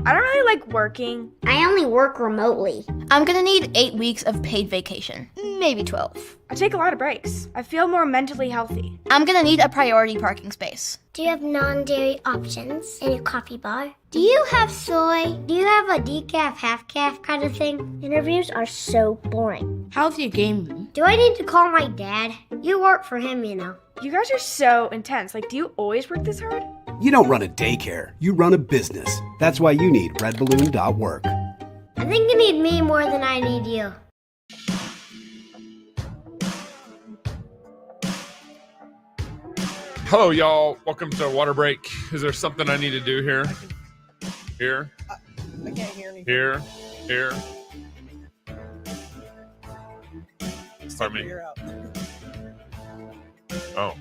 I don't really like working. I only work remotely. I'm gonna need 8 weeks of paid vacation, maybe 12. I take a lot of breaks. I feel more mentally healthy. I'm gonna need a priority parking space. Do you have non-dairy options in your coffee bar? Do you have soy? Do you have a decaf, half-calf kind of thing? Interviews are so boring. How's your game? Do I need to call my dad? You work for him, you know. You guys are so intense. Like, do you always work this hard? You don't run a daycare, you run a business. That's why you need redballoon.work. I think you need me more than I need you. Hello, y'all. Welcome to Water Break. Is there something I need to do here? Here? I can't hear anything. Here? Here? Pardon me? Figure out. Oh.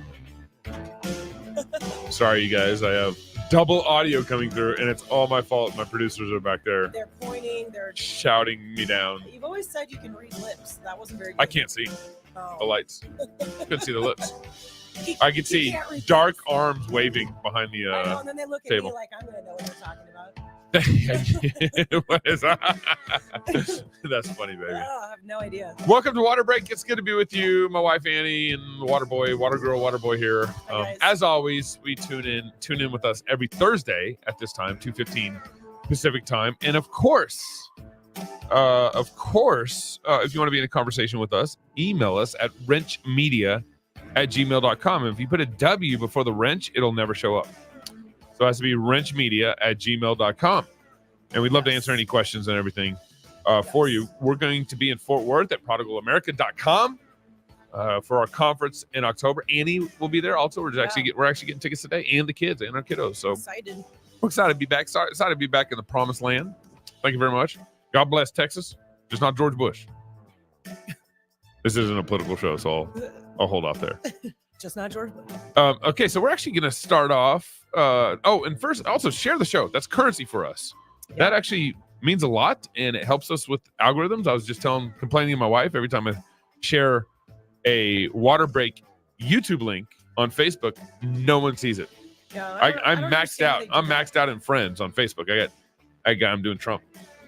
Sorry, you guys. I have double audio coming through, and it's all my fault. My producers are back there They're pointing. They're shouting me down. You've always said you can read lips. That wasn't very good. I can't see Oh. the lights. Couldn't see the lips. He- I could he see can't read dark lips. arms waving behind the I know, and then they look at table. me like I'm going to know what they're talking about. What is that? That's funny, baby. Oh, I have no idea. Welcome to Water Break. It's good to be with you, my wife Annie, and the Water Boy, Water Girl, Water Boy here. Hi, guys. As always, we tune in with us every Thursday at this time, 2:15 Pacific time, and of course, if you want to be in a conversation with us, email us at RenchMedia@gmail.com. And if you put a W before the wrench, it'll never show up. So it has to be RenchMedia@gmail.com. And we'd love to answer any questions and everything for you. We're going to be in Fort Worth at prodigalamerica.com for our conference in October. Annie will be there also. We're actually getting tickets today, and the kids and our kiddos. So Excited. we're excited to be back. Excited to be back in the promised land. Thank you very much. God bless Texas. Just not George Bush. This isn't a political show, so I'll hold off there. Just not George Bush. Okay, so we're actually going to start off. And first, also share the show. That's currency for us. Yeah. That actually means a lot, and it helps us with algorithms. I was just complaining to my wife every time I share a Water Break YouTube link on Facebook, no one sees it. Yeah, I'm maxed out. I'm maxed out in friends on Facebook. I'm doing Trump.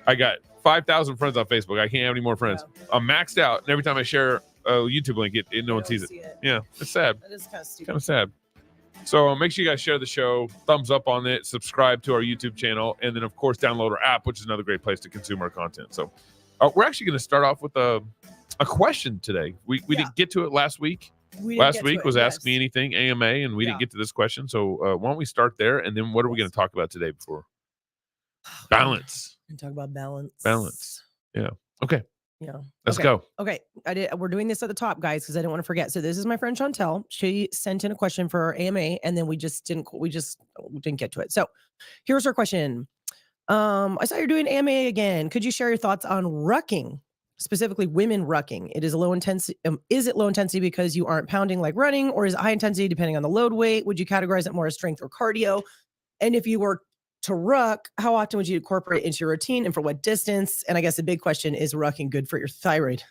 I got 5,000 friends on Facebook. I can't have any more friends. Yeah. I'm maxed out, and every time I share a YouTube link, no one sees it. Yeah, it's sad. That is kind of stupid. Kind of sad. So make sure you guys share the show, thumbs up on it, subscribe to our YouTube channel, and then of course download our app, which is another great place to consume our content. So we're actually going to start off with a question today. We didn't get to it last week. Last week was Ask Me Anything AMA, and we didn't get to this question. So why don't we start there, and then what are we going to talk about today before? Balance. We can talk about balance. Balance. Yeah. Okay. Yeah. Let's Okay. go. Okay. We're doing this at the top, guys, because I didn't want to forget. So this is my friend Chantel. She sent in a question for our AMA, and then we just didn't get to it. So here's her question. I saw you're doing AMA again. Could you share your thoughts on rucking, specifically women rucking? Is it low intensity because you aren't pounding like running, or is it high intensity depending on the load weight? Would you categorize it more as strength or cardio? And if you were to ruck, how often would you incorporate it into your routine, and for what distance? And I guess the big question is rucking good for your thyroid?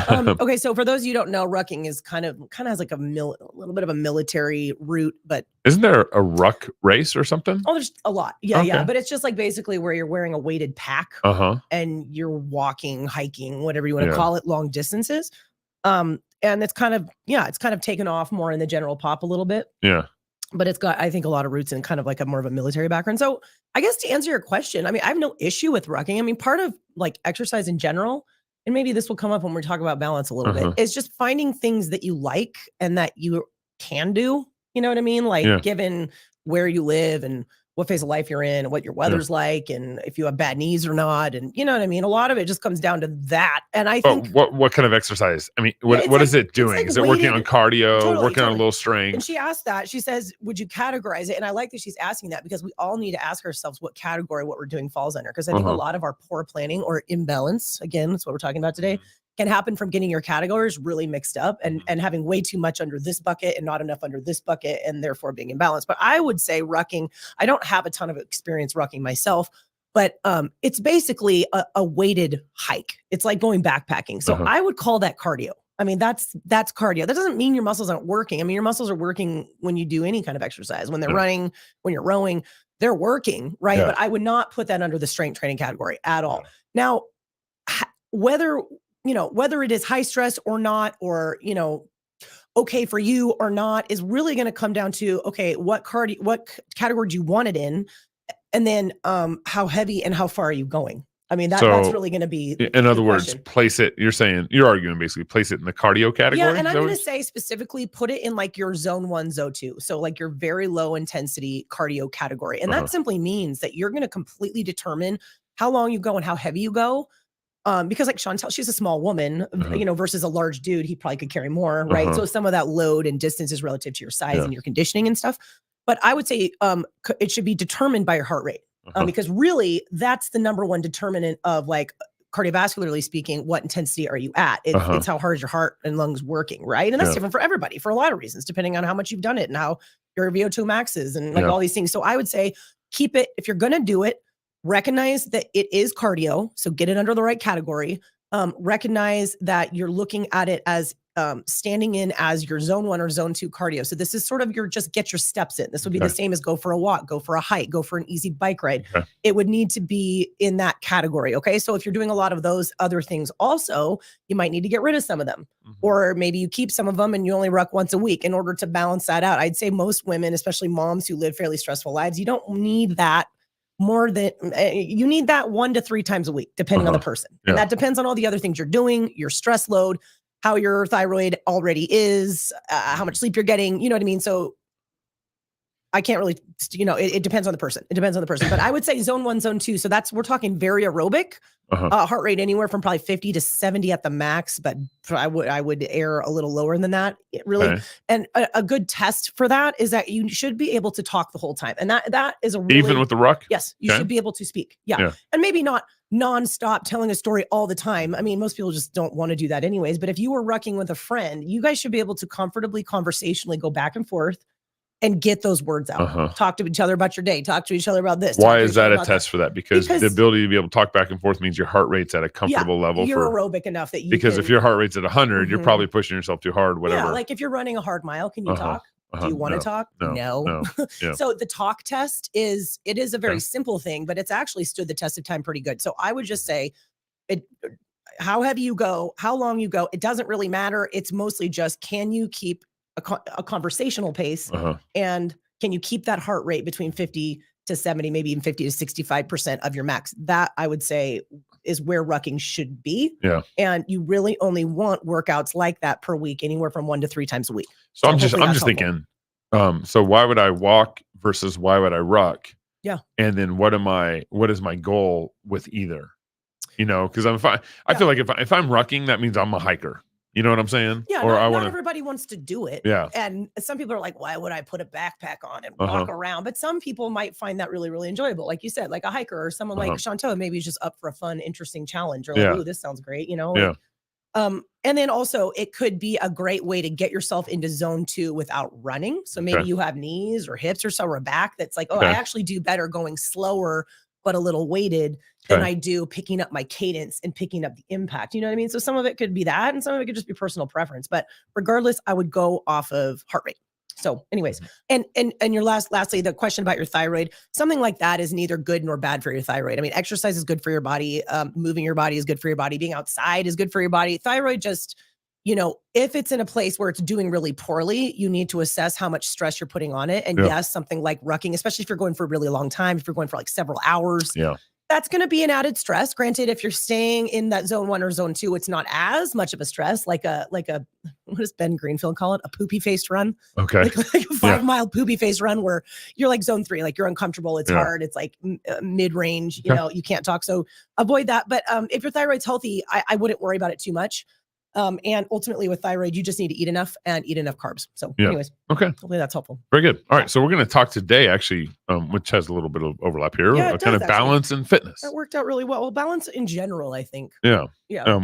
Okay, so for those of you who don't know, rucking is kind of has like a little bit of a military route, but Isn't there a ruck race or something? oh, there's a lot. Yeah, Okay. yeah. But it's just like basically where you're wearing a weighted pack and you're walking, hiking, whatever you want to call it, long distances. And it's kind of taken off more in the general pop a little bit. Yeah. But it's got, I think, a lot of roots in kind of like a more of a military background. So I guess to answer your question, I mean, I have no issue with rucking. I mean, part of like exercise in general, and maybe this will come up when we talk about balance a little bit, is just finding things that you like and that you can do. You know what I mean? Like given where you live and what phase of life you're in and what your weather's like and if you have bad knees or not. And you know what I mean? A lot of it just comes down to that. And I think what kind of exercise? I mean, what is it doing? like is it working on cardio, working on a little And strength? she asked that. She says, would you categorize it? And I like that she's asking that because we all need to ask ourselves what category what we're doing falls under. Because I think a lot of our poor planning or imbalance, again, that's what we're talking about today, can happen from getting your categories really mixed up and having way too much under this bucket and not enough under this bucket and therefore being imbalanced. But I would say rucking, I don't have a ton of experience rucking myself, but it's basically a weighted hike. It's like going backpacking. So I would call that cardio. I mean, that's cardio. That doesn't mean your muscles aren't working. I mean, your muscles are working when you do any kind of exercise, when they're running, when you're rowing. they're working, right? Yeah. But I would not put that under the strength training category at all. Now, whether it is high stress or not, or okay for you or not, is really going to come down to, okay, what category do you want it in, and then how heavy and how far are you going? I mean, that's really going to be in the other words, question. You're arguing basically place it in the cardio category. Yeah, and I'm going to say specifically put it in like your zone 1, zone 2. So like your very low intensity cardio category. And that simply means that you're going to completely determine how long you go and how heavy you go. Because like Chantel, she's a small woman, versus a large dude, he probably could carry more, right? So some of that load and distance is relative to your size and your conditioning and stuff. But I would say it should be determined by your heart rate. Because really that's the number one determinant of, like, cardiovascularly speaking, what intensity are you at? It's how hard is your heart and lungs working, right? And that's different for everybody for a lot of reasons, depending on how much you've done it and how your VO2 max is and like all these things. So I would say keep it, if you're going to do it, recognize that it is cardio. So get it under the right category. Recognize that you're looking at it as standing in as your zone 1 or zone 2 cardio. So this is sort of just get your steps in. This would be the same as go for a walk, go for a hike, go for an easy bike ride. It would need to be in that category. Okay. So if you're doing a lot of those other things also, you might need to get rid of some of them, or maybe you keep some of them and you only ruck once a week in order to balance that out. I'd say most women, especially moms who live fairly stressful lives, you don't need that more than you need that 1 to 3 times a week, depending on the person. And that depends on all the other things you're doing, your stress load, how your thyroid already is, how much sleep you're getting, you know what I mean? So I can't really, it depends on the person. It depends on the person, but I would say zone 1, zone 2. So we're talking very aerobic, heart rate anywhere from probably 50 to 70 at the max, but I would err a little lower than that, really. And a good test for that is that you should be able to talk the whole time. And that is a really, even with the ruck? Yes, you should be able to speak. Yeah. And maybe not nonstop telling a story all the time. I mean, most people just don't want to do that anyways, but if you were rucking with a friend, you guys should be able to comfortably, conversationally go back and forth and get those words out. Talk to each other about your day. Talk to each other about this. Why is that a test for that? Because the ability to be able to talk back and forth means your heart rate's at a comfortable level. You're aerobic enough that you Because if your heart rate's at 100, you're probably pushing yourself too hard, whatever. Yeah, like if you're running a hard mile, can you talk? Do you want to talk? No. So the talk test is a very simple thing, but it's actually stood the test of time pretty good. So I would just say how heavy you go, how long you go, it doesn't really matter. It's mostly just, can you keep a conversational pace, and can you keep that heart rate between 50 to 70, maybe even 50 to 65% of your max? That I would say is where rucking should be. Yeah. And you really only want workouts like that per week, anywhere from 1 to 3 times a week. So I'm just thinking, so why would I walk versus why would I ruck? Yeah. And then what is my goal with either? Because I feel like if I'm rucking, that means I'm a hiker. You know what I'm saying? Yeah, or not everybody wants to do it. Yeah. And some people are like, why would I put a backpack on and walk around? But some people might find that really, really enjoyable. Like you said, like a hiker or someone like Chantel, maybe is just up for a fun, interesting challenge. Or like, ooh, this sounds great, Like, and then also it could be a great way to get yourself into zone 2 without running. So maybe you have knees or hips or so, or a back that's like, I actually do better going slower, but a little weighted than I do picking up my cadence and picking up the impact. You know what I mean? So some of it could be that, and some of it could just be personal preference. But regardless, I would go off of heart rate. So anyways, and your lastly, the question about your thyroid, something like that is neither good nor bad for your thyroid. I mean, exercise is good for your body. Moving your body is good for your body. Being outside is good for your body. Thyroid just, if it's in a place where it's doing really poorly, you need to assess how much stress you're putting on it. And yes, something like rucking, especially if you're going for a really long time, if you're going for like several hours, that's going to be an added stress. Granted, if you're staying in that zone 1 or zone 2, it's not as much of a stress, like a what does Ben Greenfield call it? A poopy faced run. Okay. Like a 5-mile poopy faced run where you're like zone 3, like you're uncomfortable. It's hard. It's like mid range, you can't talk. So avoid that. But if your thyroid's healthy, I wouldn't worry about it too much. And ultimately with thyroid, you just need to eat enough and eat enough carbs. So anyways, hopefully that's helpful. Very good. All right. So we're going to talk today actually, which has a little bit of overlap here, kind of balance and fitness. That worked out really well. Well, balance in general, I think. Yeah.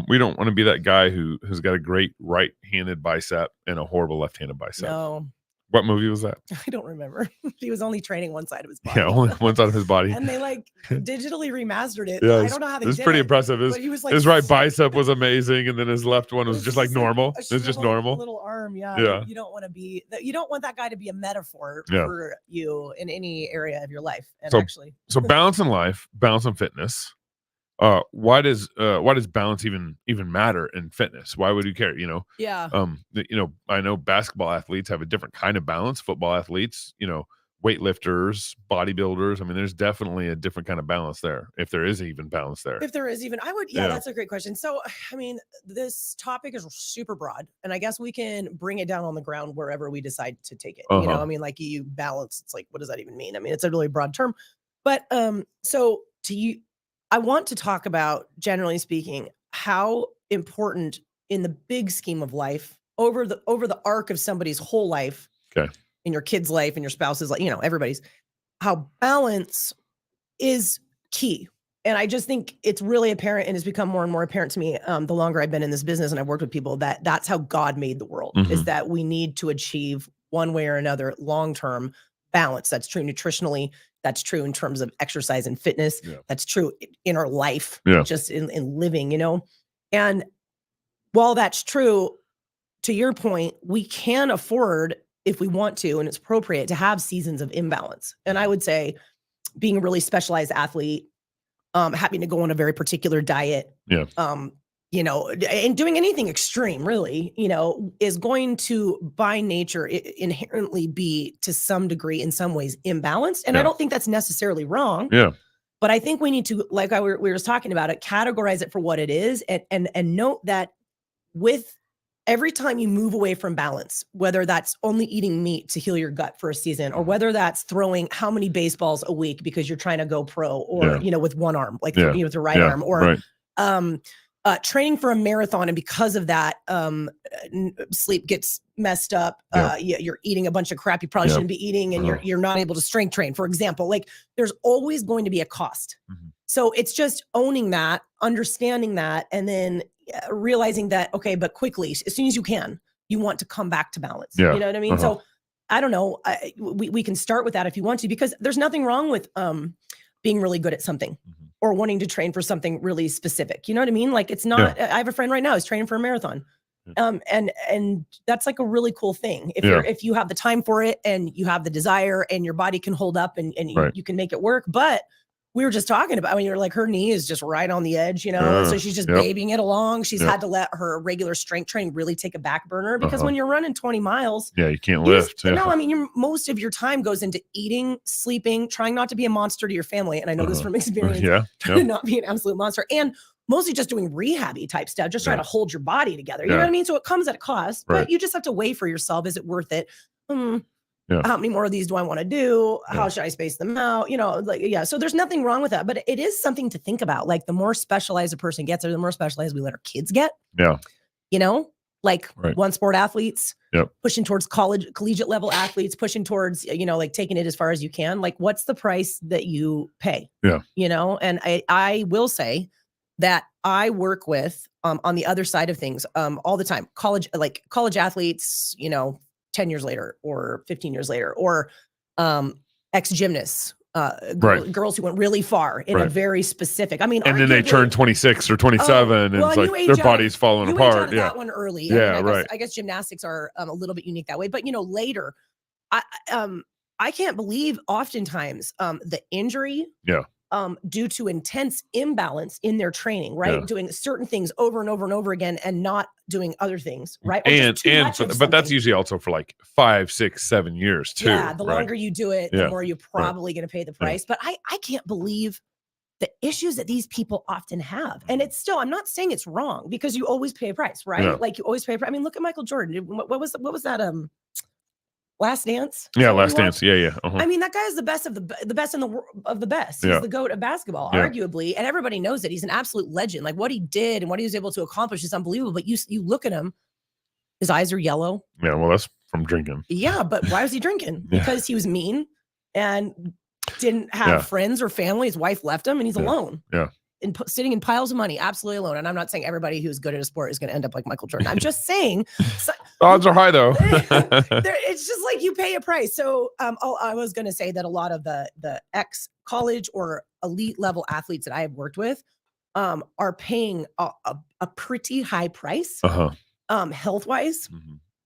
We don't want to be that guy who's got a great right-handed bicep and a horrible left-handed bicep. No. What movie was that? I don't remember. He was only training one side of his body. Yeah, only one side of his body. And they like digitally remastered it. Yeah, I don't know how they it was did pretty it, impressive. but he was like His right bicep was amazing, and then his left one was just like just normal. a It was just shriveled normal. little arm. Yeah. Yeah. You don't want to be. You don't want that guy to be a metaphor Yeah. for you in any area of your life. And So- actually, So balance in life, balance in fitness. Why does balance even matter in fitness? Why would you care? yeah. I know basketball athletes have a different kind of balance. Football athletes, weightlifters, bodybuilders. I mean, there's definitely a different kind of balance there, if there is even balance there. If there is even, Yeah. that's a great question. So, I mean, this topic is super broad, and I guess we can bring it down on the ground wherever we decide to take it. Uh-huh. I mean, like you balance, it's like, what does that even mean? I mean, it's a really broad term, but so to you, I want to talk about, generally speaking, how important in the big scheme of life, over the arc of somebody's whole life, Okay. in your kid's life and your spouse's life, everybody's, how balance is key. And I just think it's really apparent, and has become more and more apparent to me the longer I've been in this business and I've worked with people, that that's how God made the world, is that we need to achieve one way or another long-term balance. That's true nutritionally. That's true in terms of exercise and fitness. Yeah. That's true in our life, Yeah. just in living, And while that's true, to your point, we can afford, if we want to, and it's appropriate, to have seasons of imbalance. And I would say being a really specialized athlete, having to go on a very particular diet, Yeah. And doing anything extreme really, is going to by nature inherently be, to some degree, in some ways, imbalanced. And I Yeah. don't think that's necessarily wrong. Yeah. But I think we need to, like we were just talking about it, categorize it for what it is, and note that with every time you move away from balance, whether that's only eating meat to heal your gut for a season, or whether that's throwing how many baseballs a week because you're trying to go pro, or with one arm, like with the right arm, or training for a marathon, and because of that, sleep gets messed up. You're eating a bunch of crap you probably shouldn't be eating, and you're not able to strength train, for example. Like, there's always going to be a cost. So it's just owning that, understanding that, and then realizing that, okay, but quickly, as soon as you can, you want to come back to balance. Yeah. You know what I mean? So I don't know. We can start with that if you want to, because there's nothing wrong with being really good at something, or wanting to train for something really specific. You know what I mean? Like, it's not, I have a friend right now who's training for a marathon. And that's like a really cool thing. If you have the time for it, and you have the desire, and your body can hold up, and you can make it work. But we were just talking about, you're like, her knee is just right on the edge, so she's just babying it along. She's had to let her regular strength training really take a back burner, because when you're running 20 miles, you can't lift. No, most of your time goes into eating, sleeping, trying not to be a monster to your family. And I know this from experience, trying to not be an absolute monster, and mostly just doing rehab-y type stuff, just trying to hold your body together. You know what I mean? So it comes at a cost, but you just have to weigh for yourself. Is it worth it? How many more of these do I want to do? How should I space them out? So there's nothing wrong with that, but it is something to think about. Like, the more specialized a person gets, or the more specialized we let our kids get. One sport athletes, pushing towards collegiate level athletes, pushing towards, taking it as far as you can. Like, what's the price that you pay? And I will say that I work with, on the other side of things, all the time, college athletes, 10 years later, or 15 years later, or ex-gymnasts, girls who went really far in a very specific, and then they turn 26 or 27, and it's like their body's falling apart. That one early. I guess gymnastics are a little bit unique that way, but later, I can't believe oftentimes the injury due to intense imbalance in their training, right? Doing certain things over and over and over again, and not doing other things, right? But that's usually also for like 5, 6, 7 years too. Yeah, the longer you do it, the more you're probably going to pay the price. But I can't believe the issues that these people often have. And it's still, I'm not saying it's wrong, because you always pay a price, right? Yeah. Like, you always pay a price. Look at Michael Jordan. What was that? Last Dance? Yeah, Last Dance. Yeah. That guy is the best of the best of the best. He's the GOAT of basketball, arguably, and everybody knows it. He's an absolute legend. Like, what he did and what he was able to accomplish is unbelievable. But you look at him, his eyes are yellow. Yeah, well, that's from drinking. Yeah, but why was he drinking? Because he was mean and didn't have friends or family. His wife left him, and he's alone. Yeah. sitting in piles of money, absolutely alone. And I'm not saying everybody who's good at a sport is going to end up like Michael Jordan. I'm just saying Odds are high though. it's just like you pay a price. So I was going to say that a lot of the ex-college or elite level athletes that I have worked with are paying a pretty high price health-wise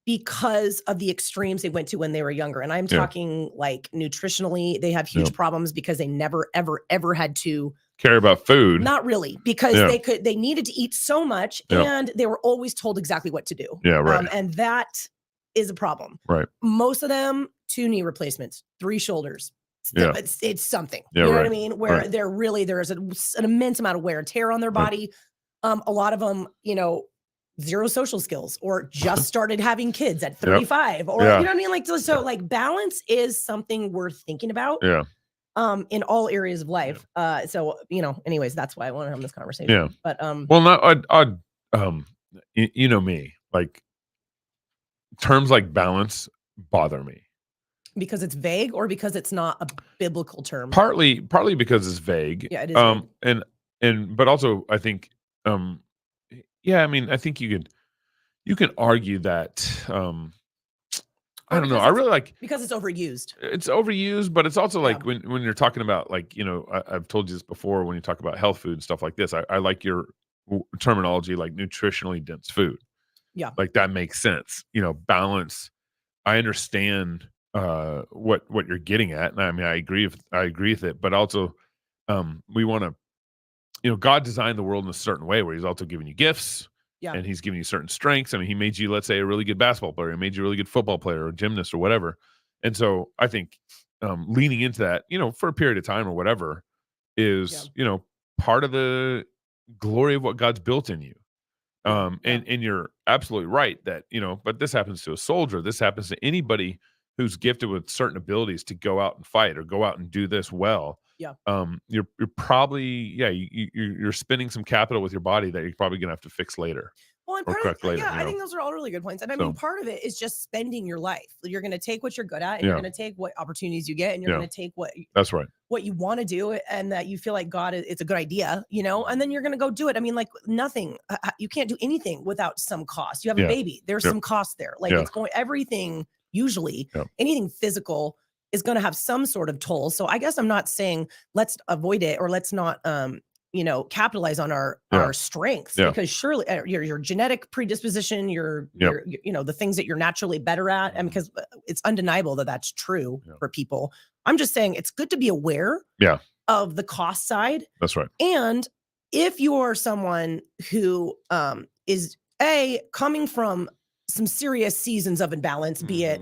because of the extremes they went to when they were younger. And I'm talking like nutritionally, they have huge problems because they never, ever had to care about food. Not really, because they needed to eat so much and they were always told exactly what to do. Yeah, right. And that is a problem. Right. Most of them, 2 knee replacements, 3 shoulders. It's something. Yeah, you know what I mean? Where there's an immense amount of wear and tear on their body. A lot of them, zero social skills or just started having kids at 35 or you know what I mean? Like, so like balance is something worth thinking about. Yeah. In all areas of life. So, anyways, that's why I want to have this conversation. Yeah. But well, not you know me, like terms like balance bother me. Because it's vague or because it's not a biblical term? Partly because it's vague. Yeah, it is vague. But also I think I mean, I think you can argue that I don't know. I really like because it's overused. It's overused, but it's also like when you're talking about like, I've told you this before, when you talk about health food and stuff like this, I like your terminology, like nutritionally dense food. Yeah. Like that makes sense. Balance. I understand what you're getting at. And I mean, I agree with it, but also we want to, God designed the world in a certain way where he's also giving you gifts. Yeah. And he's giving you certain strengths. I mean, he made you, let's say, a really good basketball player. He made you a really good football player or a gymnast or whatever. And so I think leaning into that, for a period of time or whatever is, part of the glory of what God's built in you. And you're absolutely right that, but this happens to a soldier. This happens to anybody who's gifted with certain abilities to go out and fight or go out and do this well. Yeah. You're probably, you're spending some capital with your body that you're probably going to have to fix later. Well, and part of later, I think those are all really good points. And I mean, part of it is just spending your life. You're going to take what you're good at and you're going to take what opportunities you get and you're going to take what you want to do and that you feel like it's a good idea, and then you're going to go do it. I mean, like nothing, you can't do anything without some cost. You have a baby, there's some cost there. Like it's going, everything, usually anything physical is going to have some sort of toll. So I guess I'm not saying let's avoid it or let's not, capitalize on our strengths because surely your genetic predisposition, your the things that you're naturally better at, and because it's undeniable that that's true for people. I'm just saying it's good to be aware of the cost side. That's right. And if you are someone who is coming from some serious seasons of imbalance, be it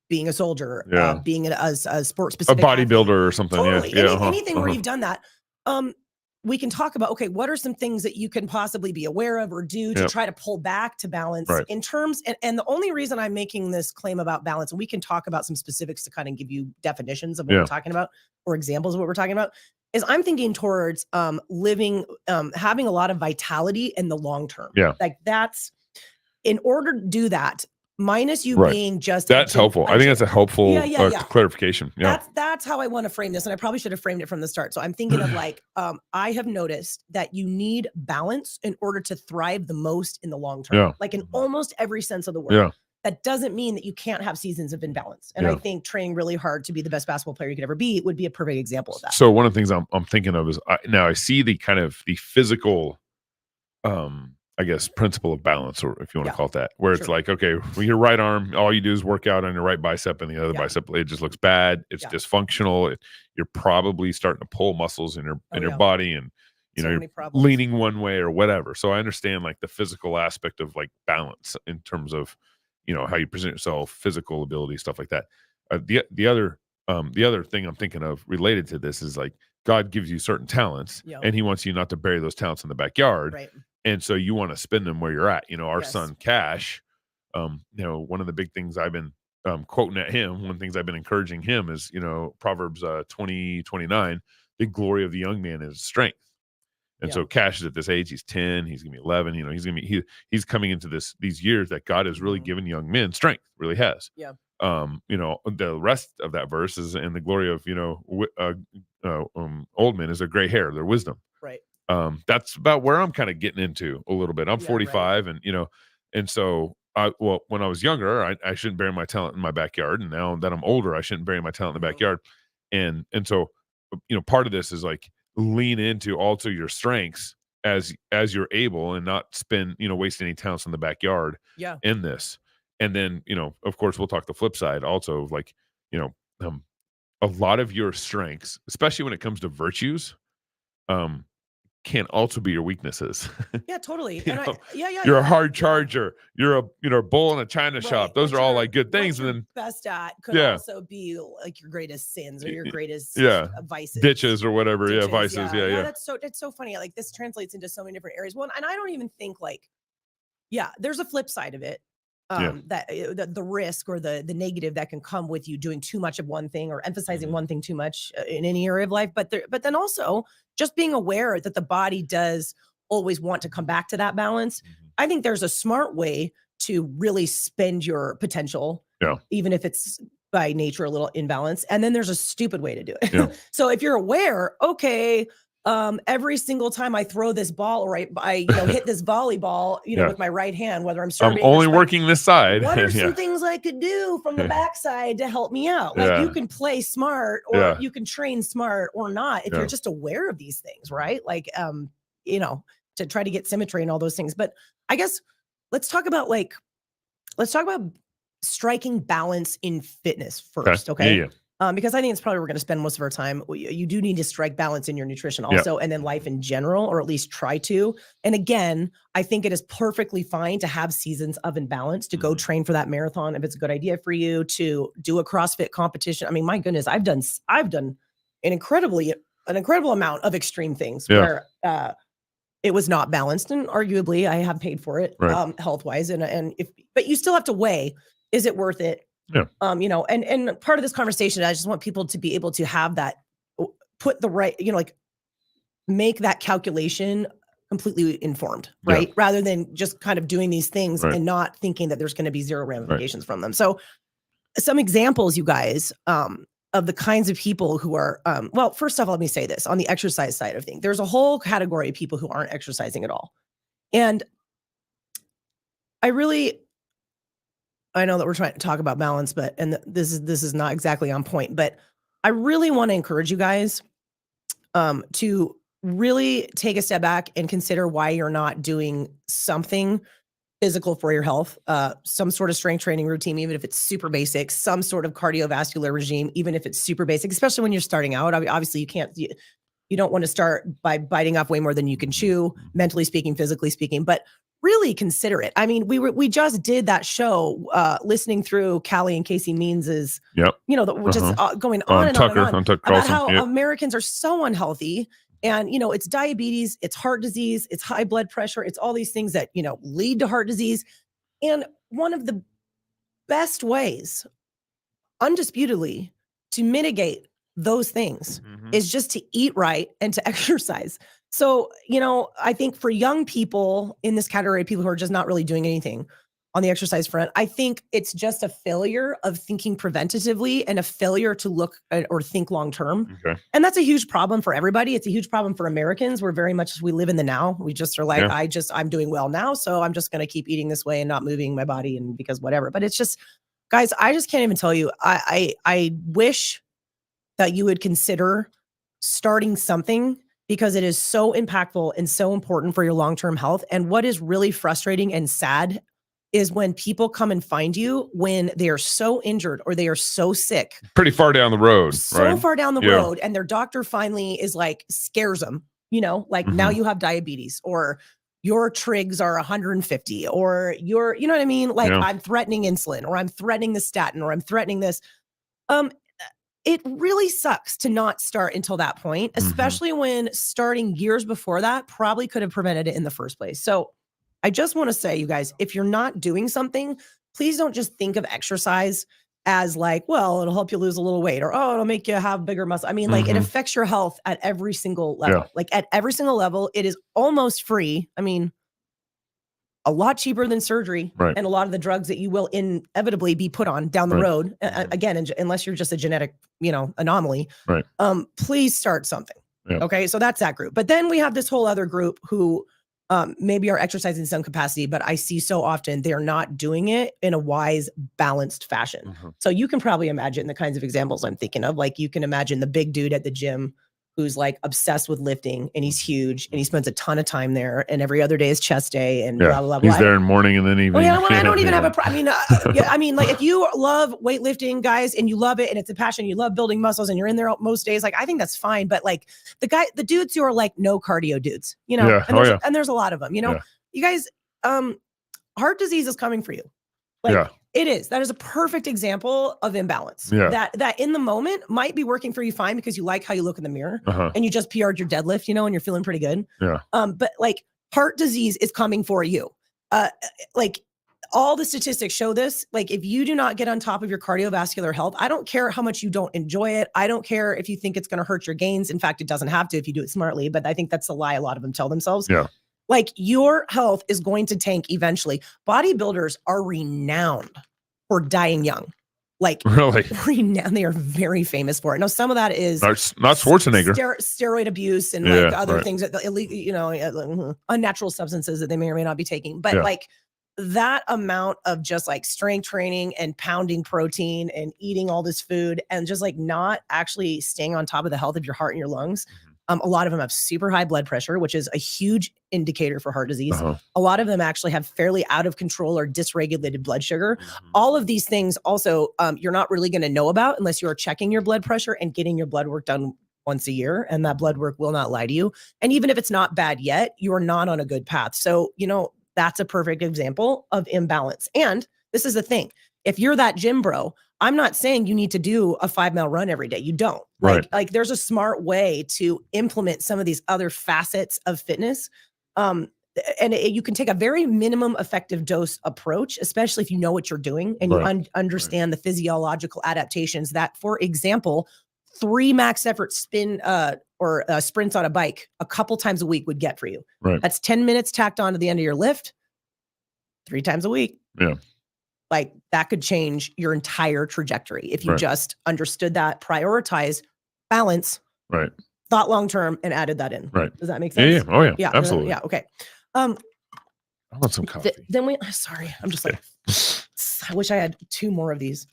being a soldier, being a sport specific, a bodybuilder or something. Totally. Anything where you've done that. We can talk about, okay, what are some things that you can possibly be aware of or do to try to pull back to balance in terms, and the only reason I'm making this claim about balance, and we can talk about some specifics to kind of give you definitions of what we're talking about or examples of what we're talking about, is I'm thinking towards living, having a lot of vitality in the long term. Yeah. Like that's, in order to do that, minus you being just that's helpful. I think that's a helpful clarification. Yeah, that's how I want to frame this, and I probably should have framed it from the start. So I'm thinking of like, I have noticed that you need balance in order to thrive the most in the long term, like in almost every sense of the word. Yeah. That doesn't mean that you can't have seasons of imbalance. And I think training really hard to be the best basketball player you could ever be would be a perfect example of that. So one of the things I'm thinking of is now I see the kind of the physical, I guess, principle of balance, or if you want to call it that, where it's like, okay, well, your right arm, all you do is work out on your right bicep and the other bicep, it just looks bad. It's dysfunctional. You're probably starting to pull muscles in your body and, you're leaning one way or whatever. So I understand like the physical aspect of like balance in terms of, how you present yourself, physical ability, stuff like that. The other thing I'm thinking of related to this is like God gives you certain talents and he wants you not to bury those talents in the backyard. Right. And so you want to spend them where you're at. Our son Cash, one of the big things I've been quoting at him, one of the things I've been encouraging him is, Proverbs 20:29, the glory of the young man is strength. And so Cash is at this age, he's 10, he's gonna be 11, he's coming into these years that God has really given young men strength, really has. Yeah. the rest of that verse is, and the glory of, old men is their gray hair, their wisdom. Right. That's about where I'm kind of getting into a little bit. I'm Yeah, 45, and so when I was younger, I shouldn't bury my talent in my backyard, and now that I'm older, I shouldn't bury my talent in the backyard. And so, part of this is like lean into also your strengths as you're able, and not spend, waste any talents in the backyard Yeah. in this. And then, of course, we'll talk the flip side also of like, a lot of your strengths, especially when it comes to virtues, can also be your weaknesses. Yeah, totally. You And know, yeah. You're a hard charger. You're a bull in a china shop. Right. Those What are all you're- like good things. what And you're then best at could Yeah. also be like your greatest sins or your greatest yeah, vices. ditches or whatever. Ditches, Yeah, vices. Yeah. That's so funny. Like this translates into so many different areas. Well, and I don't even think like, there's a flip side of it. That the risk or the negative that can come with you doing too much of one thing or emphasizing one thing too much in any area of life. But then also just being aware that the body does always want to come back to that balance. I think there's a smart way to really spend your potential, even if it's by nature a little imbalance. And then there's a stupid way to do it. Yeah. So if you're aware, okay, every single time I throw this ball or I hit this volleyball, with my right hand, whether I'm I'm serving, only working this side. what are some things I could do from the backside to help me out? Like you can play smart or you can train smart or not if you're just aware of these things, right? Like, to try to get symmetry and all those things. But I guess let's talk about striking balance in fitness first. Okay. Yeah. Because I think it's probably where we're going to spend most of our time. You do need to strike balance in your nutrition also, and then life in general, or at least try to. And again, I think it is perfectly fine to have seasons of imbalance, to go train for that marathon if it's a good idea for you, to do a CrossFit competition. I mean, my goodness, I've done an incredible amount of extreme things where it was not balanced, and arguably I have paid for it health wise. But you still have to weigh, is it worth it? Yeah. And part of this conversation, I just want people to be able to have that, put the right, make that calculation completely informed, right? Rather than just kind of doing these things and not thinking that there's going to be zero ramifications from them. So some examples, you guys, of the kinds of people who are, well, first off, let me say this on the exercise side of things, there's a whole category of people who aren't exercising at all. And I know that we're trying to talk about balance, this is not exactly on point, but I really want to encourage you guys to really take a step back and consider why you're not doing something physical for your health, some sort of strength training routine, even if it's super basic, some sort of cardiovascular regime, even if it's super basic, especially when you're starting out. Obviously you don't want to start by biting off way more than you can chew, mentally speaking, physically speaking, but really consider it. I mean, we just did that show, listening through Callie and Casey Means's, just going on and Tucker, on on Tucker about Carlson. how Americans are so unhealthy. And, it's diabetes, it's heart disease, it's high blood pressure, it's all these things that, lead to heart disease. And one of the best ways, undisputedly, to mitigate those things is just to eat right and to exercise. So, I think for young people in this category, people who are just not really doing anything on the exercise front, I think it's just a failure of thinking preventatively and a failure to look at or think long-term. Okay. And that's a huge problem for everybody. It's a huge problem for Americans. We're very much, we live in the now. We just are like, I'm doing well now, so I'm just going to keep eating this way and not moving my body, and because whatever. But it's just, guys, I just can't even tell you. I wish that you would consider starting something, because it is so impactful and so important for your long-term health. And what is really frustrating and sad is when people come and find you when they are so injured or they are so sick. Pretty far down the road, So far down the road, and their doctor finally is like, scares them, now you have diabetes, or your trigs are 150, or you know what I mean? Like, I'm threatening insulin, or I'm threatening the statin, or I'm threatening this. It really sucks to not start until that point, especially when starting years before that probably could have prevented it in the first place. So I just want to say, you guys, if you're not doing something, please don't just think of exercise as like, well, it'll help you lose a little weight, or, oh, it'll make you have bigger muscle. I mean, like, it affects your health at every single level. Like at every single level, it is almost free. I mean, a lot cheaper than surgery Right. and a lot of the drugs that you will inevitably be put on down the Right. road. Again, unless you're just a genetic, anomaly. Right. Please start something. Yeah. Okay. So that's that group. But then we have this whole other group who maybe are exercising some capacity, but I see so often they're not doing it in a wise, balanced fashion. So you can probably imagine the kinds of examples I'm thinking of. Like you can imagine the big dude at the gym who's like obsessed with lifting and he's huge and he spends a ton of time there and every other day is chest day and blah, blah, blah. He's there in morning and then evening. Well, I don't even have a problem. I mean, like if you love weightlifting, guys, and you love it and it's a passion, you love building muscles and you're in there most days, like I think that's fine. But like the dudes who are like no cardio dudes, and there's a lot of them, you guys, heart disease is coming for you. Like it is. That is a perfect example of imbalance. That in the moment might be working for you fine because you like how you look in the mirror and you just PR'd your deadlift, and you're feeling pretty good. But like heart disease is coming for you. Like all the statistics show this. Like if you do not get on top of your cardiovascular health, I don't care how much you don't enjoy it. I don't care if you think it's going to hurt your gains. In fact, it doesn't have to if you do it smartly, but I think that's a lie a lot of them tell themselves. Like your health is going to tank eventually. Bodybuilders are renowned for dying young. Like really renowned. They are very famous for it. Now, some of that is not Schwarzenegger. Steroid abuse and like other things that illegal, unnatural substances that they may or may not be taking. But like that amount of just like strength training and pounding protein and eating all this food and just like not actually staying on top of the health of your heart and your lungs. A lot of them have super high blood pressure, which is a huge indicator for heart disease. A lot of them actually have fairly out of control or dysregulated blood sugar. All of these things also, you're not really going to know about unless you are checking your blood pressure and getting your blood work done once a year. And that blood work will not lie to you. And even if it's not bad yet, you are not on a good path. So, that's a perfect example of imbalance. And this is the thing. If you're that gym bro, I'm not saying you need to do a 5-mile run every day. You don't. Like there's a smart way to implement some of these other facets of fitness. You can take a very minimum effective dose approach, especially if you know what you're doing and you understand the physiological adaptations that, for example, 3 max effort sprints on a bike a couple times a week would get for you. That's 10 minutes tacked on to the end of your lift 3 times a week. Like that could change your entire trajectory if you just understood that, prioritize balance, thought long-term and added that in. Does that make sense? Yeah. Oh yeah. Absolutely. Yeah. Okay. I want some coffee. Sorry. I'm just like, I wish I had 2 more of these.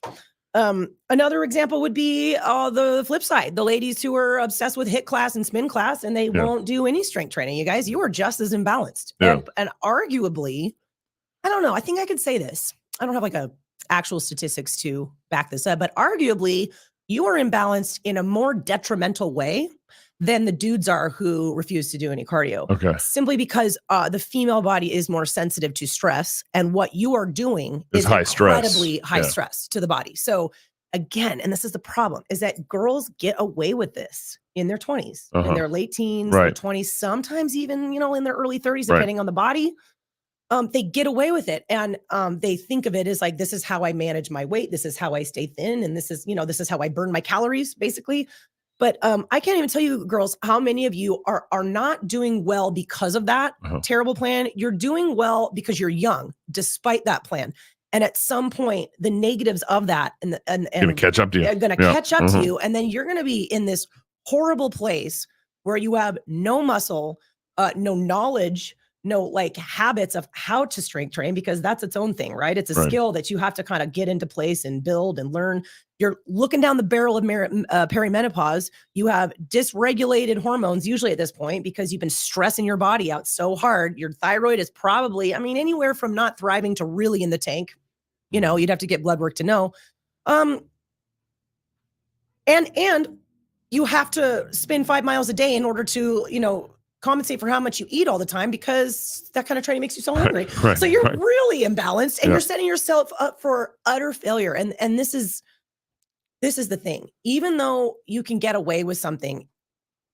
Another example would be the flip side. The ladies who are obsessed with HIIT class and spin class and they won't do any strength training. You guys, you are just as imbalanced. And arguably, I don't know. I think I could say this. I don't have like actual statistics to back this up, but arguably you are imbalanced in a more detrimental way than the dudes are who refuse to do any cardio. Simply because the female body is more sensitive to stress, and what you are doing is incredibly high stress to the body. So again, and this is the problem, is that girls get away with this in their 20s, in their late teens, their 20s, sometimes even, in their early 30s, depending on the body. They get away with it. And they think of it as like, this is how I manage my weight. This is how I stay thin. And this is, this is how I burn my calories, basically. But I can't even tell you, girls, how many of you are not doing well because of that terrible plan. You're doing well because you're young, despite that plan. And at some point, the negatives of that and gonna catch up to you. Are going to catch up to you. And then you're going to be in this horrible place where you have no muscle, no knowledge, no like habits of how to strength train, because that's its own thing, right? It's a skill that you have to kind of get into place and build and learn. You're looking down the barrel of perimenopause. You have dysregulated hormones usually at this point because you've been stressing your body out so hard. Your thyroid is probably, anywhere from not thriving to really in the tank. You'd have to get blood work to know. And you have to spin 5 miles a day in order to, compensate for how much you eat all the time, because that kind of training makes you so hungry. So you're really imbalanced and you're setting yourself up for utter failure. And this is the thing. Even though you can get away with something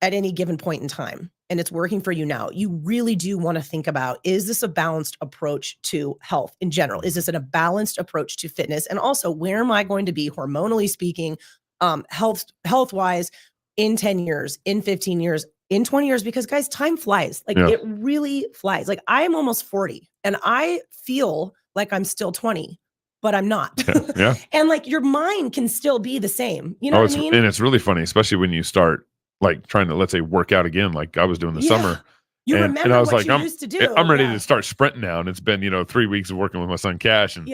at any given point in time and it's working for you now, you really do want to think about, is this a balanced approach to health in general? Is this a balanced approach to fitness? And also, where am I going to be hormonally speaking, health-wise in 10 years, in 15 years? in 20 years, because guys, time flies. Like it really flies. Like I am almost 40 and I feel like I'm still 20, but I'm not. Yeah. And like your mind can still be the same. You know what I mean? And it's really funny, especially when you start like trying to, let's say, work out again, like I was doing the summer. You and remember I was what like, you used to do. I'm ready to start sprinting now. And it's been, 3 weeks of working with my son Cash. And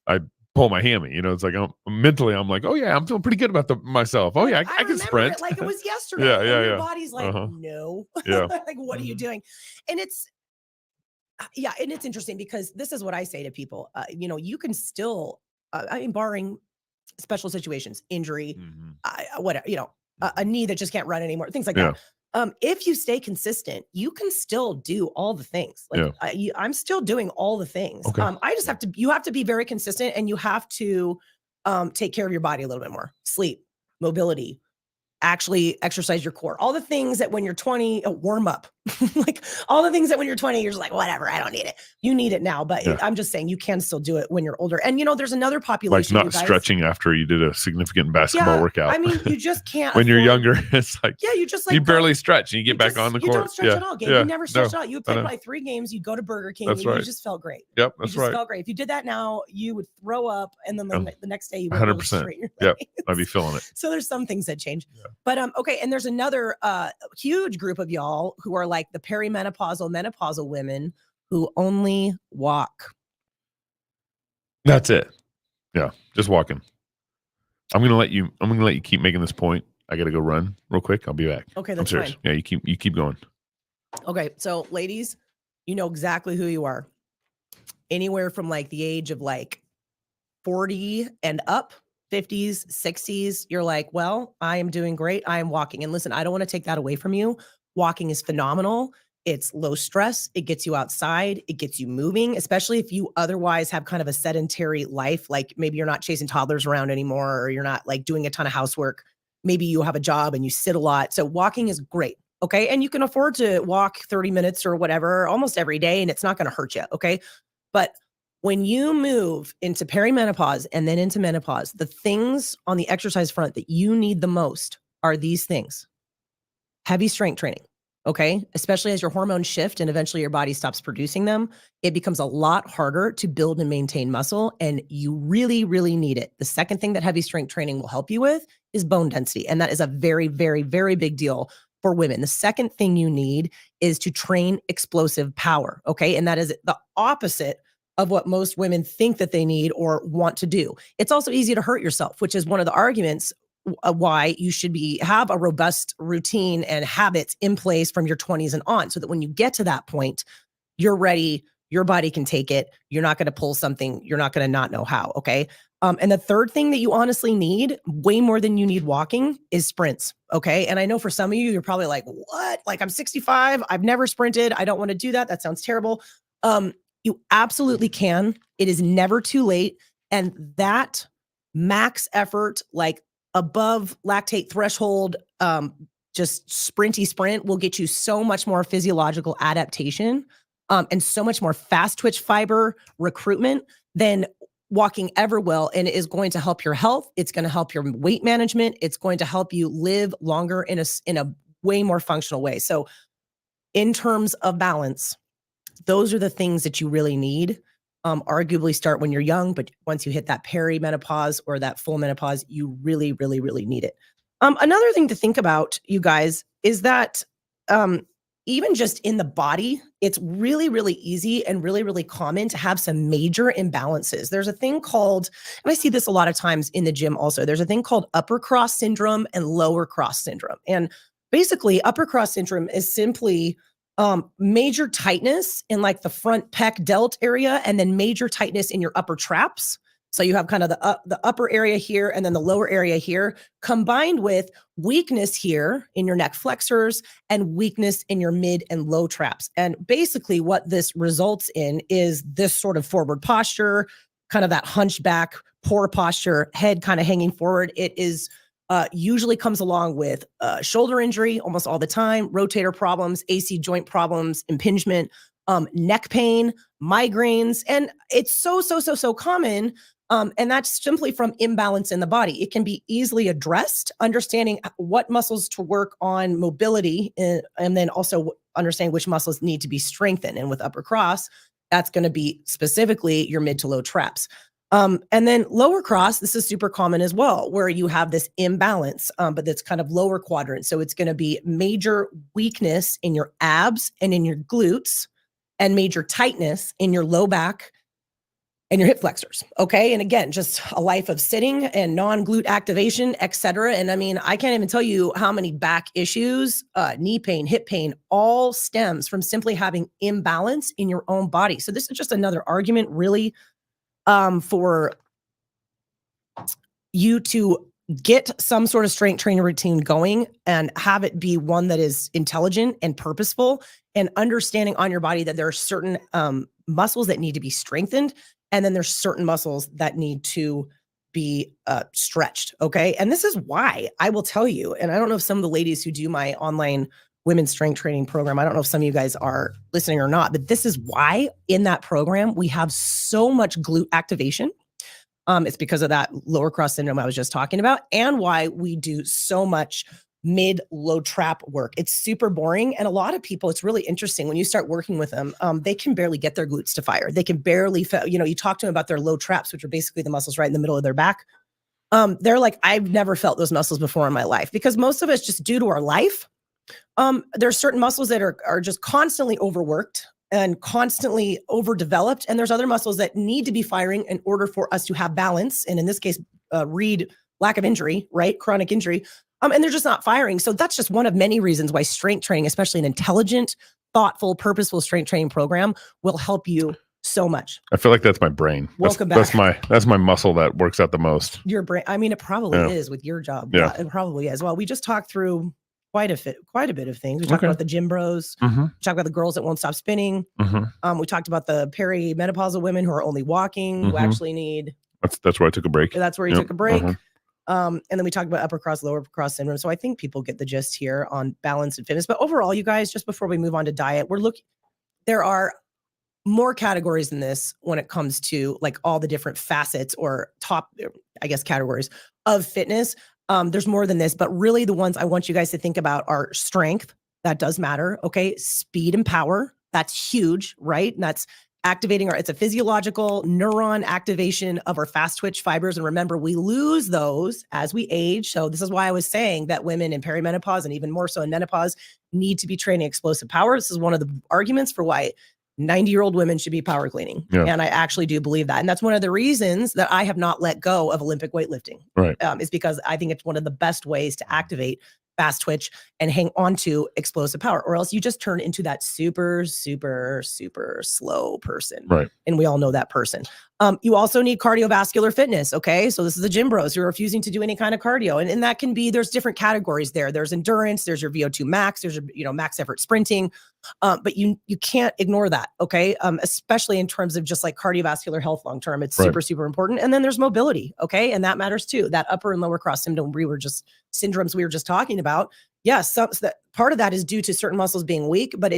I pull my hammy, it's like mentally I'm like, oh yeah, I'm feeling pretty good about myself. Oh yeah, I can sprint. It like it was yesterday. Yeah. Your body's like, no. Yeah. Like, what are you doing? And it's and it's interesting because this is what I say to people. You can still, barring special situations, injury, whatever, a knee that just can't run anymore, things like that. If you stay consistent, you can still do all the things. Like I'm still doing all the things. Okay. I just you have to be very consistent, and you have to take care of your body a little bit more. Sleep, mobility, actually exercise your core, all the things that when you're 20, warm up, like all the things that when you're 20, you're just like, whatever, I don't need it. You need it now, but I'm just saying you can still do it when you're older. And there's another population. Like not stretching after you did a significant basketball workout. I mean, you just can't. When you're younger, it's like, you just like you barely stretch and you get back on the court. You don't stretch at all, Gabe. You never stretch at all. You would play probably 3 games, you go to Burger King, and you just felt great. Yep, that's right. You just felt great. If you did that now, you would throw up, and then the next day you would 100%. Yep, I'd be feeling it. So there's some things that change. But okay, and there's another huge group of y'all who are like the perimenopausal, menopausal women who only walk. That's it. Yeah, just walking. I'm gonna let you keep making this point. I gotta go run real quick. I'll be back. Okay, that's fine. Yeah, you keep going. Okay, so ladies, you know exactly who you are. Anywhere from like the age of like 40 and up, 50s, 60s, you're like, well, I am doing great. I am walking. And listen, I don't want to take that away from you. Walking is phenomenal. It's low stress. It gets you outside. It gets you moving, especially if you otherwise have kind of a sedentary life. Like maybe you're not chasing toddlers around anymore, or you're not like doing a ton of housework. Maybe you have a job and you sit a lot. So walking is great. Okay. And you can afford to walk 30 minutes or whatever almost every day, and it's not going to hurt you. Okay. But when you move into perimenopause and then into menopause, the things on the exercise front that you need the most are these things. Heavy strength training, okay? Especially as your hormones shift and eventually your body stops producing them, it becomes a lot harder to build and maintain muscle, and you really, really need it. The second thing that heavy strength training will help you with is bone density, and that is a very, very, very big deal for women. The second thing you need is to train explosive power, okay? And that is the opposite of what most women think that they need or want to do. It's also easy to hurt yourself, which is one of the arguments why you should have a robust routine and habits in place from your 20s and on, so that when you get to that point, you're ready, your body can take it. You're not going to pull something, you're not going to not know how, okay? And the third thing that you honestly need, way more than you need walking, is sprints, okay? And I know for some of you, you're probably like, what? Like, I'm 65, I've never sprinted, I don't want to do that. That sounds terrible. You absolutely can. It is never too late. And that max effort, like above lactate threshold, just sprinty sprint will get you so much more physiological adaptation and so much more fast twitch fiber recruitment than walking ever will. And it is going to help your health. It's going to help your weight management. It's going to help you live longer in a way more functional way. So in terms of balance, those are the things that you really need. Arguably start when you're young, but once you hit that perimenopause or that full menopause, you really, really, really need it. Another thing to think about, you guys, is that even just in the body, it's really, really easy and really, really common to have some major imbalances. There's a thing called, and I see this a lot of times in the gym also, there's a thing called upper cross syndrome and lower cross syndrome. And basically, upper cross syndrome is simply major tightness in like the front pec delt area, and then major tightness in your upper traps. So you have kind of the upper area here and then the lower area here, combined with weakness here in your neck flexors and weakness in your mid and low traps. And basically what this results in is this sort of forward posture, kind of that hunchback, poor posture, head kind of hanging forward. It is usually comes along with shoulder injury almost all the time, rotator problems, AC joint problems, impingement, neck pain, migraines. And it's so common And that's simply from imbalance in the body. It can be easily addressed, understanding what muscles to work on mobility, and then also understanding which muscles need to be strengthened. And with upper cross, that's going to be specifically your mid to low traps. And then lower cross, this is super common as well, where you have this imbalance, but that's kind of lower quadrant. So it's going to be major weakness in your abs and in your glutes, and major tightness in your low back and your hip flexors. Okay. And again, just a life of sitting and non-glute activation, et cetera. And I mean, I can't even tell you how many back issues, knee pain, hip pain, all stems from simply having imbalance in your own body. So this is just another argument really for you to get some sort of strength training routine going and have it be one that is intelligent and purposeful, and understanding on your body that there are certain muscles that need to be strengthened. And then there's certain muscles that need to be stretched. Okay. And this is why I will tell you, and I don't know if some of the ladies who do my online women's strength training program, I don't know if some of you guys are listening or not, but this is why in that program we have so much glute activation. It's because of that lower cross syndrome I was just talking about, and why we do so much mid low trap work. It's super boring. And a lot of people, it's really interesting when you start working with them, they can barely get their glutes to fire. They can barely, you talk to them about their low traps, which are basically the muscles right in the middle of their back. They're like, I've never felt those muscles before in my life, because most of us, just due to our life, there's certain muscles that are just constantly overworked and constantly overdeveloped. And there's other muscles that need to be firing in order for us to have balance. And in this case, read lack of injury, right? Chronic injury. And they're just not firing. So that's just one of many reasons why strength training, especially an intelligent, thoughtful, purposeful strength training program, will help you so much. I feel like that's my brain. Welcome back. back. That's my muscle that works out the most. Your brain. I mean, it probably is with your job. Yeah. It probably is. Well, we just talked through quite a bit of things. We talked about the gym bros. Mm-hmm. We talked about the girls that won't stop spinning. Mm-hmm. We talked about the perimenopausal women who are only walking, who actually need. That's where I took a break. That's where you took a break. And then we talked about upper cross, lower cross syndrome. So I think people get the gist here on balance and fitness. But overall, you guys, just before we move on to diet, there are more categories than this when it comes to like all the different facets or top, I guess, categories of fitness. There's more than this, but really the ones I want you guys to think about are strength. That does matter. Okay. Speed and power. That's huge, right? And that's activating it's a physiological neuron activation of our fast twitch fibers. And remember, we lose those as we age. So this is why I was saying that women in perimenopause, and even more so in menopause, need to be training explosive power. This is one of the arguments for why 90-year-old women should be power cleaning. Yeah. And I actually do believe that. And that's one of the reasons that I have not let go of Olympic weightlifting. Right. Is because I think it's one of the best ways to activate fast twitch and hang on to explosive power, or else you just turn into that super, super, super slow person. Right. And we all know that person. You also need cardiovascular fitness. Okay. So this is the gym bros who are refusing to do any kind of cardio. And that can be, there's different categories there. There's endurance, there's your VO2 max, there's your, max effort sprinting. But you can't ignore that. Okay. Especially in terms of just like cardiovascular health long-term, it's super, super important. And then there's mobility. Okay. And that matters too. That upper and lower cross syndromes we were just talking about. Yes. So that part of that is due to certain muscles being weak, but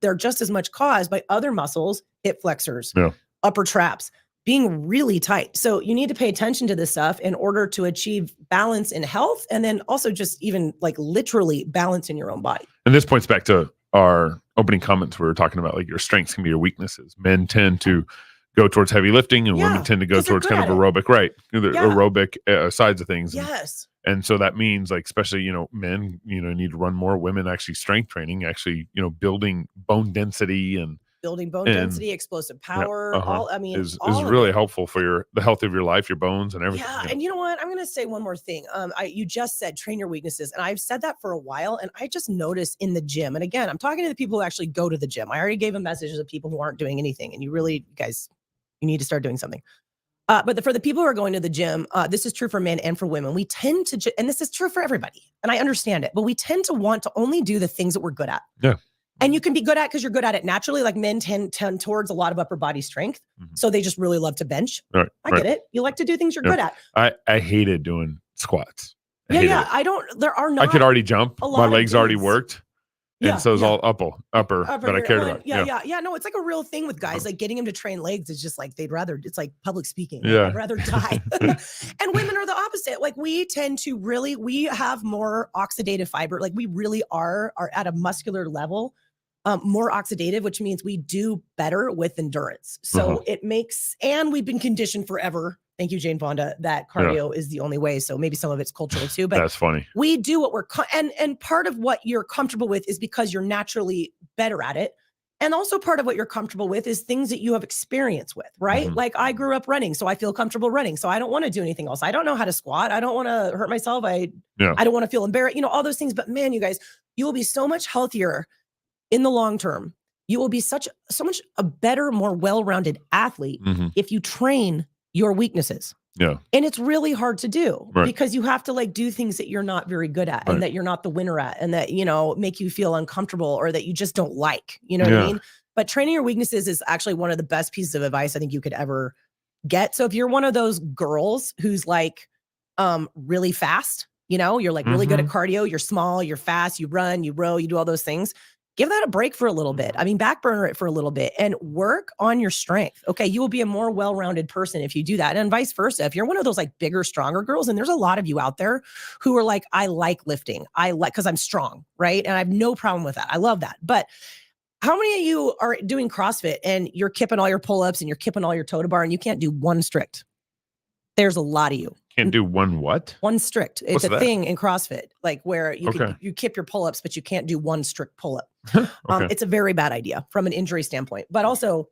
they're just as much caused by other muscles, hip flexors, upper traps, being really tight. So you need to pay attention to this stuff in order to achieve balance in health. And then also just even like literally balance in your own body. And this points back to our opening comments. We were talking about like your strengths can be your weaknesses. Men tend to go towards heavy lifting, and women tend to go towards kind of aerobic, aerobic sides of things. Yes. And so that means like, especially, men, need to run more. Women actually strength training, actually, building bone density and building bone density, explosive power. Is really helpful for the health of your life, your bones and everything. Yeah. And you know what? I'm going to say one more thing. You just said train your weaknesses, and I've said that for a while. And I just noticed in the gym, and again, I'm talking to the people who actually go to the gym. I already gave a message to the people who aren't doing anything. And you need to start doing something. But for the people who are going to the gym, this is true for men and for women. We tend to, and this is true for everybody, and I understand it, but we tend to want to only do the things that we're good at. Yeah. And you can be good at because you're good at it naturally. Like men tend towards a lot of upper body strength. Mm-hmm. So they just really love to bench. Right. I get it. You like to do things you're good at. I hated doing squats. I don't, there are not. I could already jump. My legs already worked. Yeah, and so is yeah. all upper that I cared about. Yeah. No, it's like a real thing with guys. Like getting them to train legs is just like it's like public speaking. Like, Yeah. I'd rather die. And women are the opposite. Like we have more oxidative fiber. Like we really are at a muscular level, more oxidative, which means we do better with endurance. So and we've been conditioned forever. Thank you, Jane Fonda, that cardio is the only way. So maybe some of it's cultural too, but that's funny. We do what and part of what you're comfortable with is because you're naturally better at it. And also part of what you're comfortable with is things that you have experience with, right? Like I grew up running, so I feel comfortable running. So I don't want to do anything else. I don't know how to squat. I don't want to hurt myself. I don't want to feel embarrassed, all those things. But man, you guys, you will be so much healthier in the long term. You will be so much a better, more well-rounded athlete if you train your weaknesses. Yeah. And it's really hard to do because you have to like do things that you're not very good at and that you're not the winner at and that, make you feel uncomfortable or that you just don't like, what I mean? But training your weaknesses is actually one of the best pieces of advice I think you could ever get. So if you're one of those girls who's like really fast, you're like really good at cardio, you're small, you're fast, you run, you row, you do all those things. Give that a break for a little bit. I mean, back burner it for a little bit and work on your strength. Okay. You will be a more well-rounded person if you do that. And vice versa. If you're one of those like bigger, stronger girls, and there's a lot of you out there who are like, I like lifting. Cause I'm strong. Right. And I have no problem with that. I love that. But how many of you are doing CrossFit and you're kipping all your pull-ups and you're kipping all your toe to bar and you can't do one strict? There's a lot of you. Can't do one what? One strict. It's What's a that? thing in CrossFit, like where you kip your pull-ups, but you can't do one strict pull-up. It's a very bad idea from an injury standpoint. But also,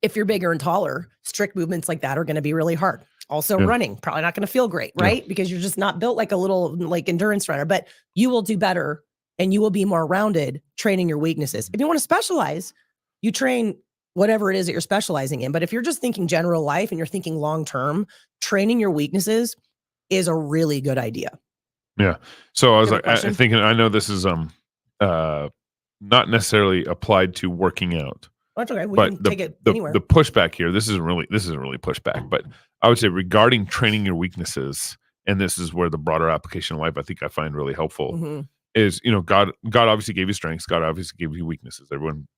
if you're bigger and taller, strict movements like that are going to be really hard. Also, running, probably not going to feel great, right? Because you're just not built like a little like endurance runner, but you will do better and you will be more rounded training your weaknesses. If you want to specialize, you train whatever it is that you're specializing in. But if you're just thinking general life and you're thinking long-term, training your weaknesses is a really good idea. Yeah. So I was like, thinking, I know this is not necessarily applied to working out. That's okay. We but can take it anywhere. The pushback here, this isn't really pushback, but I would say regarding training your weaknesses, and this is where the broader application of life I think I find really helpful. Is God obviously gave you strengths. God obviously gave you weaknesses. Everyone,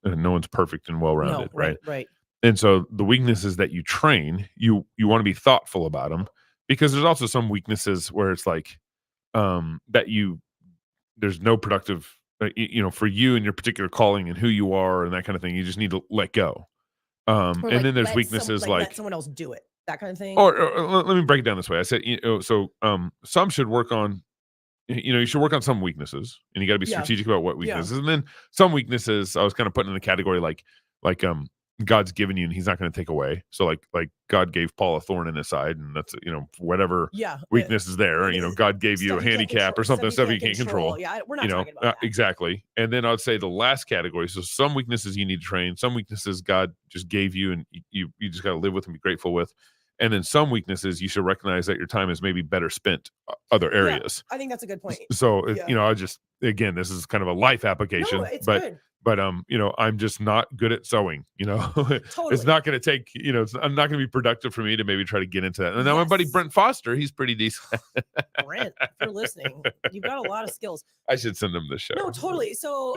no one's perfect and well-rounded, right? Right. And so the weaknesses that you train, you want to be thoughtful about them because there's also some weaknesses where it's like there's no productive, for you and your particular calling and who you are and that kind of thing. You just need to let go. And then there's weaknesses like let someone else do it, that kind of thing. Or let me break it down this way. I said, some should work on. You should work on some weaknesses and you got to be strategic about what weaknesses. And then some weaknesses I was kind of putting in the category like God's given you and he's not going to take away. So like God gave Paul a thorn in his side and that's, whatever weakness is there, God gave you a handicap or something, stuff you can't control. Yeah. We're not talking about that. Exactly. And then I'd say the last category. So some weaknesses you need to train, some weaknesses God just gave you and you just got to live with and be grateful with. And then some weaknesses, you should recognize that your time is maybe better spent other areas. I think that's a good point. So, I just, again, this is kind of a life application, No, it's but good. But I'm just not good at sewing. Totally. It's not going to take. I'm not going to be productive for me to maybe try to get into that. And now my buddy Brent Foster, he's pretty decent. Brent, if you're listening, you've got a lot of skills. I should send him the show. No, totally. So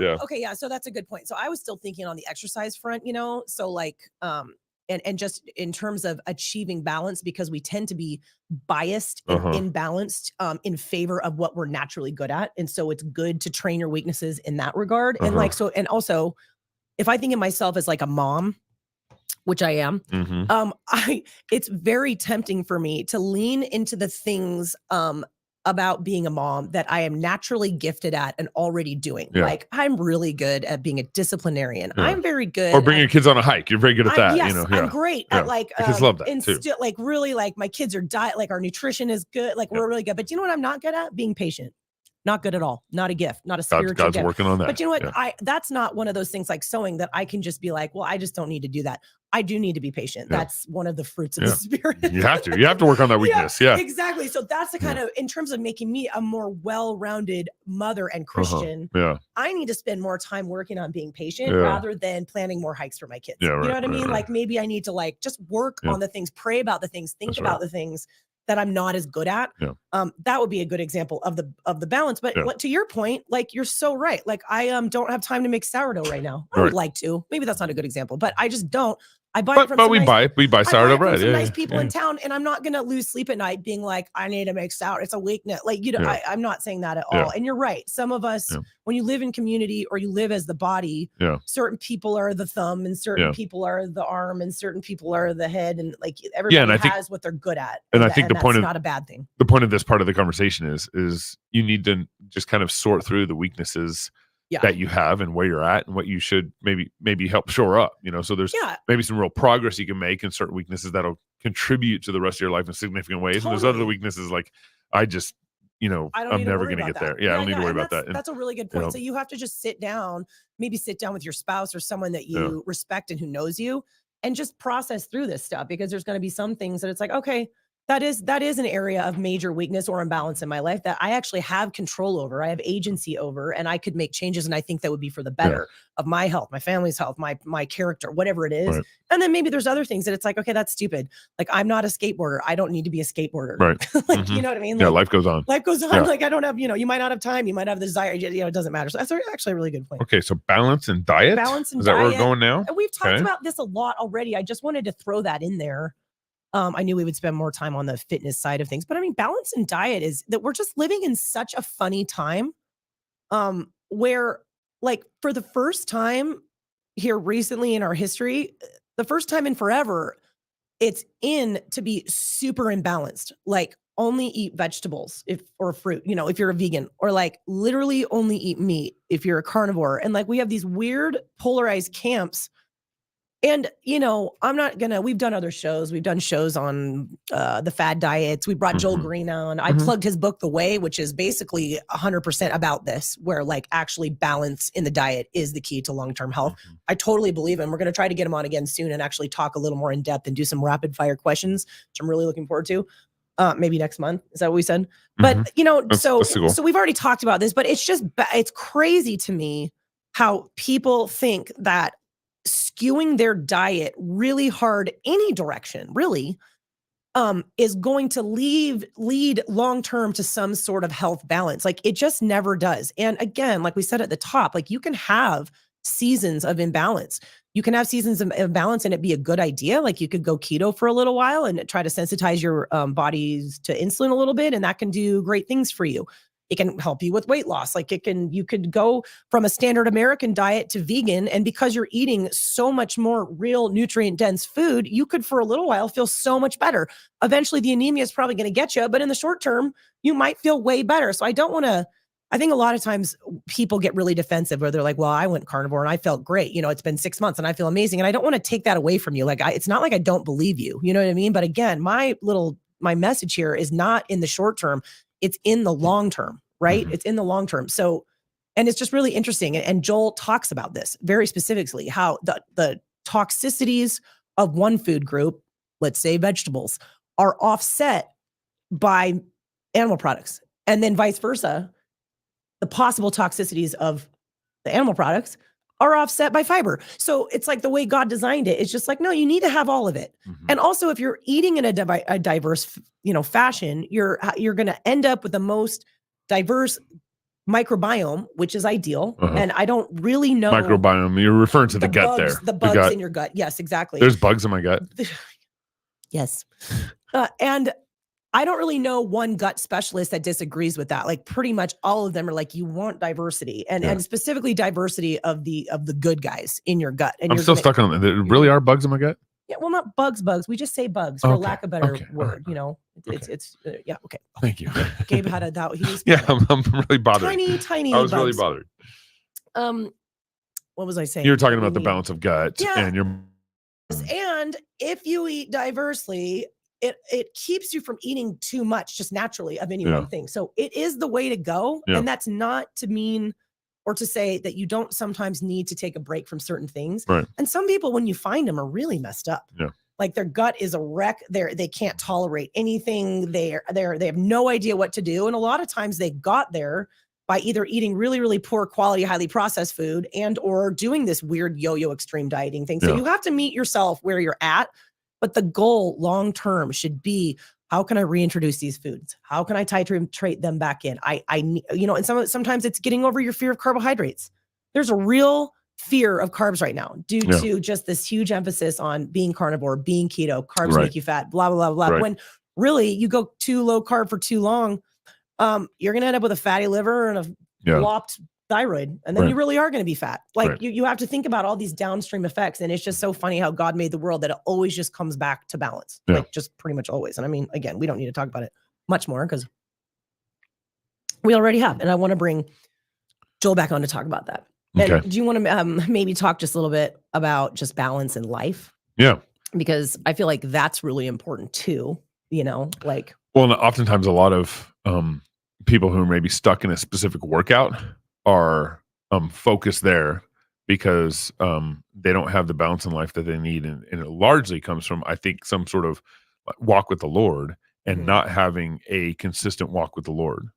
so that's a good point. So I was still thinking on the exercise front, so like and just in terms of achieving balance, because we tend to be biased and imbalanced in favor of what we're naturally good at. And so it's good to train your weaknesses in that regard. And and also if I think of myself as like a mom, which I am, it's very tempting for me to lean into the things about being a mom that I am naturally gifted at and already doing. Yeah. Like I'm really good at being a disciplinarian. Yeah. I'm very good. Or bringing your kids on a hike. You're very good at that. Yes, I'm great at like, kids love that and too. Still like really like my kids are like our nutrition is good. Like we're really good. But you know what I'm not good at? Being patient. Not good at all. Not a gift. Not a spiritual God's gift. working on that. But you know what? That's not one of those things like sewing that I can just be like, well, I just don't need to do that. I do need to be patient. Yeah. That's one of the fruits of the spirit. You have to work on that weakness. Yeah, exactly. So that's the kind of, in terms of making me a more well-rounded mother and Christian, I need to spend more time working on being patient rather than planning more hikes for my kids. You know what I mean? Like maybe I need to like just work on the things, pray about the things, think about the things, that I'm not as good at. Yeah. That would be a good example of the balance. But Yeah. to your point, like you're so right. Like I don't have time to make sourdough right now. I would like to. Maybe that's not a good example, but I just don't. I buy it from But we buy sourdough bread. some Yeah, nice yeah, people in town, and I'm not gonna lose sleep at night being like, I need to make sourdough. It's a weakness. Like, you know, Yeah. I'm not saying that at Yeah. all. And you're right. Some of us, Yeah. when you live in community or you live as the body, Yeah. certain people are the thumb and certain Yeah. people are the arm and certain people are the head, and like everybody and I think- has what they're good at. and I think the point that's of- not a bad thing. The point of this part of the conversation is you need to just kind of sort through the weaknesses Yeah. that you have and where you're at and what you should maybe help shore up, you know. So there's Yeah. maybe some real progress you can make in certain weaknesses that'll contribute to the rest of your life in significant ways. And there's other Totally. weaknesses like I just, you know, I don't I'm need to never worry going to about get that. there. Yeah, I don't need to worry and about that. And, that's a really good you point. know, So you have to just sit down, maybe sit down with your spouse or someone that you respect and who knows you, and just process through this stuff, because there's going to be some things that it's like, okay, that is an area of major weakness or imbalance in my life that I actually have control over. I have agency over, and I could make changes. And I think that would be for the better of my health, my family's health, my character, whatever it is. Right. And then maybe there's other things that it's like, okay, that's stupid. Like I'm not a skateboarder. I don't need to be a skateboarder. Right. Like, Mhm. you know what I mean? yeah, Like, life goes on. life goes on. Yeah. Like I don't have, you know, you might not have time. You might have the desire. You know, it doesn't matter. So that's actually a really good point. Okay, so balance and diet. Balance and is that where we're diet. going now? And we've talked Okay. about this a lot already. I just wanted to throw that in there. I knew we would spend more time on the fitness side of things, but I mean, balance and diet is that we're just living in such a funny time, where like for the first time here recently in our history, the first time in forever, it's in to be super imbalanced. Like only eat vegetables or fruit, you know, if you're a vegan, or like literally only eat meat if you're a carnivore. And like we have these weird polarized camps. And, you know, we've done other shows. We've done shows on the fad diets. We brought Joel Mhm. Green on. I Mhm. plugged his book, The Way, which is basically 100% about this, where like actually balance in the diet is the key to long-term health. Mhm. I totally believe him. We're going to try to get him on again soon and actually talk a little more in depth and do some rapid fire questions, which I'm really looking forward to. Maybe next month. Is that what we said? But, Mhm. you know, That's so cool. we've already talked about this, but it's just, it's crazy to me how people think that skewing their diet really hard any direction really is going to lead long term to some sort of health balance. Like it just never does. And again, like we said at the top, like you can have seasons of imbalance. You can have seasons of imbalance and it be a good idea. Like you could go keto for a little while and try to sensitize your bodies to insulin a little bit, and that can do great things for you. It can help you with weight loss. Like you could go from a standard American diet to vegan. And because you're eating so much more real nutrient dense food, you could for a little while feel so much better. Eventually the anemia is probably going to get you, but in the short term, you might feel way better. So I think a lot of times people get really defensive where they're like, well, I went carnivore and I felt great. You know, it's been 6 months and I feel amazing. And I don't want to take that away from you. Like it's not like I don't believe you, you know what I mean? But again, my message here is not in the short term. It's in the long term, right? Mhm. It's in the long term. So, and it's just really interesting. And Joel talks about this very specifically, how the toxicities of one food group, let's say vegetables, are offset by animal products. And then vice versa, the possible toxicities of the animal products are offset by fiber. So it's like the way God designed it. It's just like, no, you need to have all of it. Mhm. And also, if you're eating in a diverse, fashion, you're going to end up with the most diverse microbiome, which is ideal. Uh-huh. And I don't really know Microbiome. You're referring to the gut bugs, there. the bugs gut. in your gut. Yes, exactly. There's bugs in my gut. Yes. And I don't really know one gut specialist that disagrees with that. Like pretty much all of them are like, you want diversity and specifically diversity of the good guys in your gut. And I'm still stuck on that. There really are bugs in my gut? Yeah, well, not bugs. We just say bugs for lack of a better word. You know, it's yeah. Okay. Thank you. Gabe had a doubt. He was Yeah, I'm really bothered. tiny. I was bugs. really bothered. What was I saying? You were talking about the balance of gut and your. And if you eat diversely, it keeps you from eating too much just naturally of any one thing. So it is the way to go. Yeah. And that's not to mean or to say that you don't sometimes need to take a break from certain things. Right. And some people, when you find them, are really messed up. Yeah. Like their gut is a wreck. They can't tolerate anything. They have no idea what to do. And a lot of times they got there by either eating really, really poor quality, highly processed food and or doing this weird yo-yo extreme dieting thing. So you have to meet yourself where you're at. But the goal long-term should be How can I reintroduce these foods? How can I titrate them back in? And sometimes it's getting over your fear of carbohydrates. There's a real fear of carbs right now due to just this huge emphasis on being carnivore, being keto, carbs make you fat, blah, blah, blah, blah. Right. When really you go too low carb for too long, you're going to end up with a fatty liver and a flopped thyroid, and then you really are going to be fat. Like you have to think about all these downstream effects, and it's just so funny how God made the world that it always just comes back to balance, like just pretty much always. And I mean, again, we don't need to talk about it much more because we already have, and I want to bring Joel back on to talk about that. And do you want to maybe talk just a little bit about just balance in life? Yeah, because I feel like that's really important too. Well, and oftentimes a lot of people who are maybe stuck in a specific workout are focused there because they don't have the balance in life that they need, and it largely comes from, I think, some sort of walk with the Lord and not having a consistent walk with the Lord.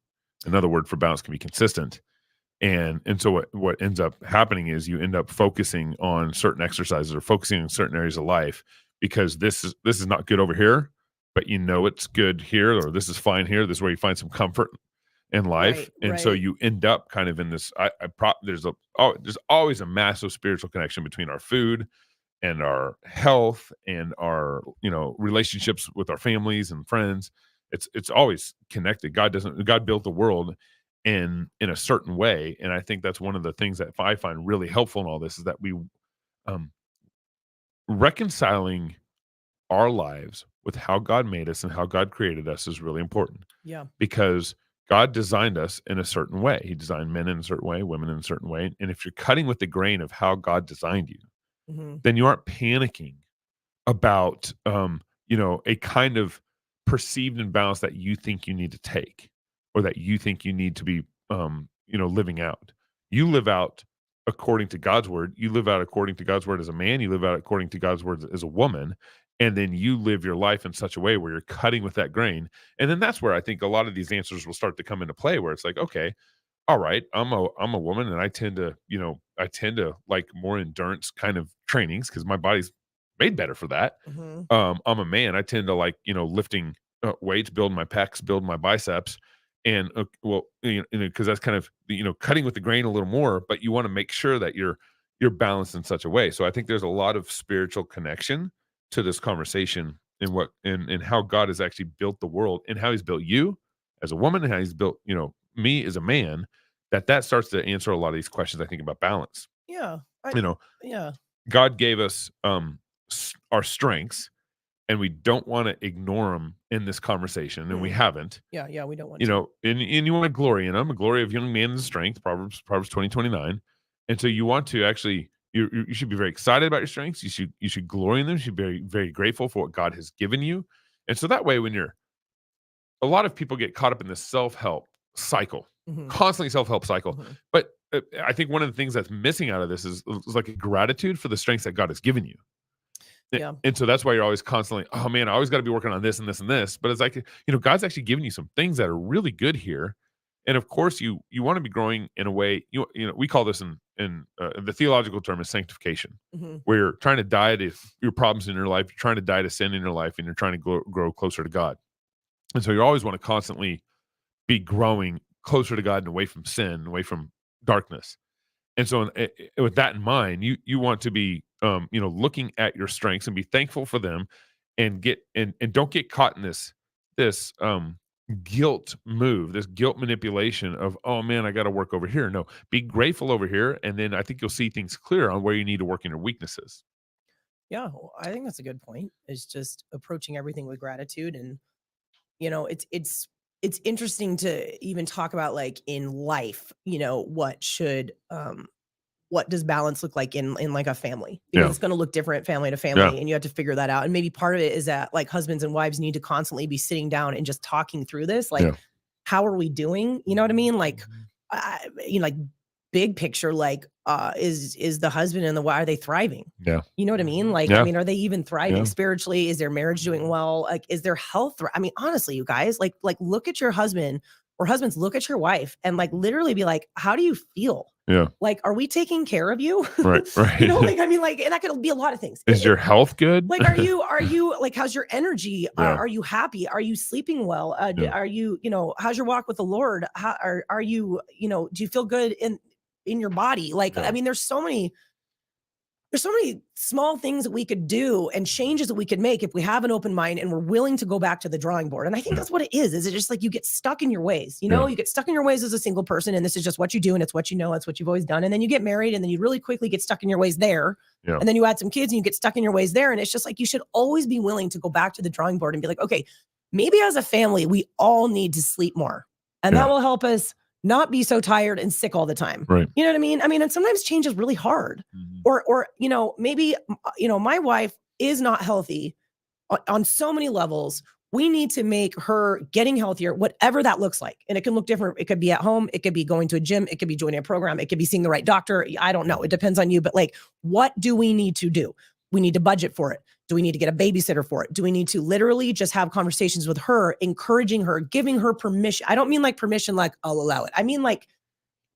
Another word for balance can be consistent, and so what ends up happening is you end up focusing on certain exercises or focusing on certain areas of life because this is not good over here, but it's good here, or this is fine here. This is where you find some comfort in life, so you end up kind of in this. There's always a massive spiritual connection between our food and our health and our relationships with our families and friends. It's always connected. God built the world in a certain way, and I think that's one of the things that I find really helpful in all this is that we reconciling our lives with how God made us and how God created us is really important. Yeah, because God designed us in a certain way. He designed men in a certain way, women in a certain way. And if you're cutting with the grain of how God designed you, then you aren't panicking about, a kind of perceived imbalance that you think you need to take or that you think you need to be, living out. You live out according to God's word. You live out according to God's word as a man. You live out according to God's word as a woman. And then you live your life in such a way where you're cutting with that grain. And then that's where I think a lot of these answers will start to come into play, where it's like, okay, all right, I'm a woman and I tend to like more endurance kind of trainings because my body's made better for that. I'm a man. I tend to like, lifting weights, build my pecs, build my biceps. And because that's kind of, cutting with the grain a little more, but you want to make sure that you're balanced in such a way. So I think there's a lot of spiritual connection to this conversation and how God has actually built the world and how he's built you as a woman and how he's built, me as a man, that starts to answer a lot of these questions, I think, about balance. Yeah. God gave us our strengths and we don't want to ignore them in this conversation. And we haven't. Yeah. We don't want to. And you want to glory in them, a glory of young man in strength, Proverbs 20:29. And so you want to actually, you should be very excited about your strengths. You should glory in them. You should be very, very grateful for what God has given you. And so that way, a lot of people get caught up in this self-help cycle, constantly self-help cycle. But I think one of the things that's missing out of this is like a gratitude for the strengths that God has given you. Yeah. And so that's why you're always constantly, oh man, I always got to be working on this and this and this. But it's like, God's actually giving you some things that are really good here. And of course, you want to be growing in a way, we call this in the theological term is sanctification, where you're trying to die to your problems in your life, you're trying to die to sin in your life, and you're trying to grow closer to God. And so you always want to constantly be growing closer to God and away from sin, away from darkness. And so with that in mind, you want to be, looking at your strengths and be thankful for them and don't get caught in this guilt move, this guilt manipulation of, oh man, I got to work over here. No, be grateful over here. And then I think you'll see things clear on where you need to work in your weaknesses. Yeah. Well, I think that's a good point. It's just approaching everything with gratitude. And, it's interesting to even talk about like in life, what does balance look like in like a family? Because it's going to look different family to family, and you have to figure that out. And maybe part of it is that like husbands and wives need to constantly be sitting down and just talking through this. Like, how are we doing? You know what I mean? Like, like big picture, like, is the husband and the wife, are they thriving? Yeah. You know what I mean? Like, I mean, are they even thriving spiritually? Is their marriage doing well? Like, is their health? I mean, honestly, you guys, like look at your husband or husbands, look at your wife and like literally be like, how do you feel? Yeah. Like, are we taking care of you? Right. Right. You know, like, I mean, like, and that could be a lot of things. Is your health good? Like, are you like, how's your energy? Yeah. Are you happy? Are you sleeping well? Yeah. Are you, how's your walk with the Lord? How are you, do you feel good in your body? Like, Yeah. I mean, there's so many small things that we could do and changes that we could make if we have an open mind and we're willing to go back to the drawing board. And I think that's what it is. Is it just like you get stuck in your ways? You get stuck in your ways as a single person, and this is just what you do, and it's what you know, it's what you've always done. And then you get married, and then you really quickly get stuck in your ways there. Yeah. And then you add some kids, and you get stuck in your ways there. And it's just like you should always be willing to go back to the drawing board and be like, okay, maybe as a family, we all need to sleep more, and that will help us not be so tired and sick all the time. Right. You know what I mean? I mean, and sometimes change is really hard. Mhm. Or maybe, my wife is not healthy on so many levels. We need to make her getting healthier, whatever that looks like. And it can look different. It could be at home. It could be going to a gym. It could be joining a program. It could be seeing the right doctor. I don't know. It depends on you. But like, what do we need to do? We need to budget for it. Do we need to get a babysitter for it? Do we need to literally just have conversations with her, encouraging her, giving her permission? I don't mean like permission, like I'll allow it. I mean like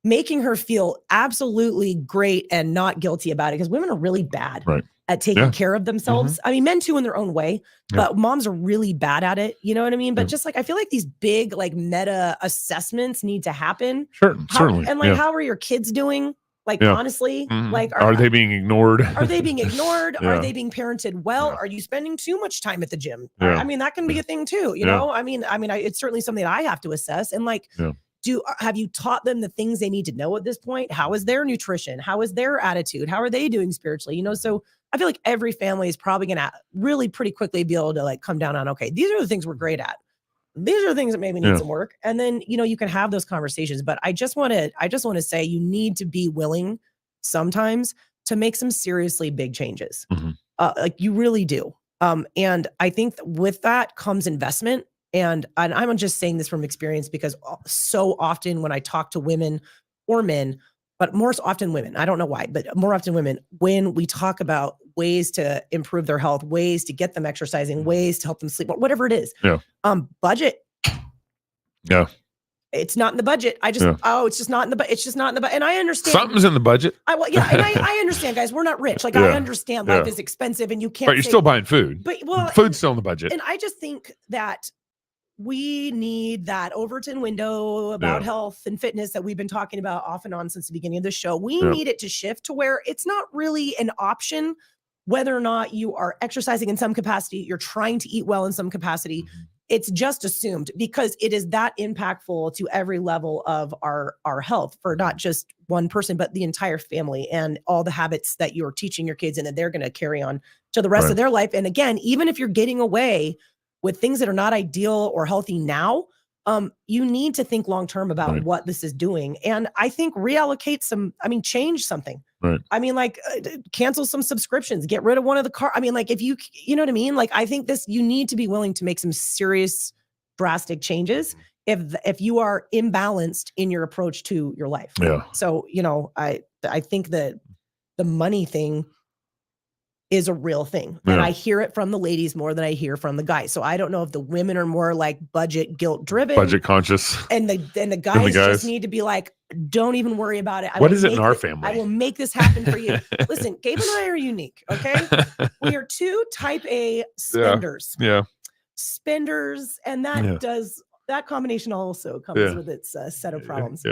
making her feel absolutely great and not guilty about it, because women are really bad at taking care of themselves. I mean, men too in their own way, but moms are really bad at it. You know what I mean? But just like, I feel like these big like meta assessments need to happen. Certainly. And like, how are your kids doing? Like, honestly, like, are they being ignored? Are they being ignored? Are they being parented well? Are you spending too much time at the gym? I mean, that can be a thing too, you know? I mean, it's certainly something that I have to assess. And like, have you taught them the things they need to know at this point? How is their nutrition? How is their attitude? How are they doing spiritually? So I feel like every family is probably going to really pretty quickly be able to like come down on, okay, these are the things we're great at. These are the things that maybe need some work. And then, you can have those conversations, but I just want to say you need to be willing sometimes to make some seriously big changes. Like you really do. And I think with that comes investment. And I'm just saying this from experience, because so often when I talk to women or men, but more often women, I don't know why, but more often women, when we talk about ways to improve their health, ways to get them exercising, ways to help them sleep, whatever it is, budget. Yeah. It's not in the budget. It's just not in the budget. It's just not in the budget. And I understand. Something's in the budget. And I understand, guys, we're not rich. Like, I understand life is expensive and you can't. But you're still buying food. But food's still in the budget. And I just think that we need that Overton window about health and fitness that we've been talking about off and on since the beginning of the show. We need it to shift to where it's not really an option whether or not you are exercising in some capacity, you're trying to eat well in some capacity. It's just assumed, because it is that impactful to every level of our health for not just one person, but the entire family, and all the habits that you're teaching your kids and that they're going to carry on to the rest of their life. And again, even if you're getting away with things that are not ideal or healthy now, you need to think long-term about what this is doing. And I think change something. I mean, like cancel some subscriptions, get rid of one of the car. I mean, like you know what I mean? Like, I think you need to be willing to make some serious, drastic changes if you are imbalanced in your approach to your life. Yeah. So, I think that the money thing is a real thing. And I hear it from the ladies more than I hear from the guys. So I don't know if the women are more like budget guilt driven, budget conscious, and the guys just need to be like, don't even worry about it. What is it in our family? I will make this happen for you. Listen, Gabe and I are unique. Okay. We are two type A spenders. Spenders. And that combination also comes with its set of problems.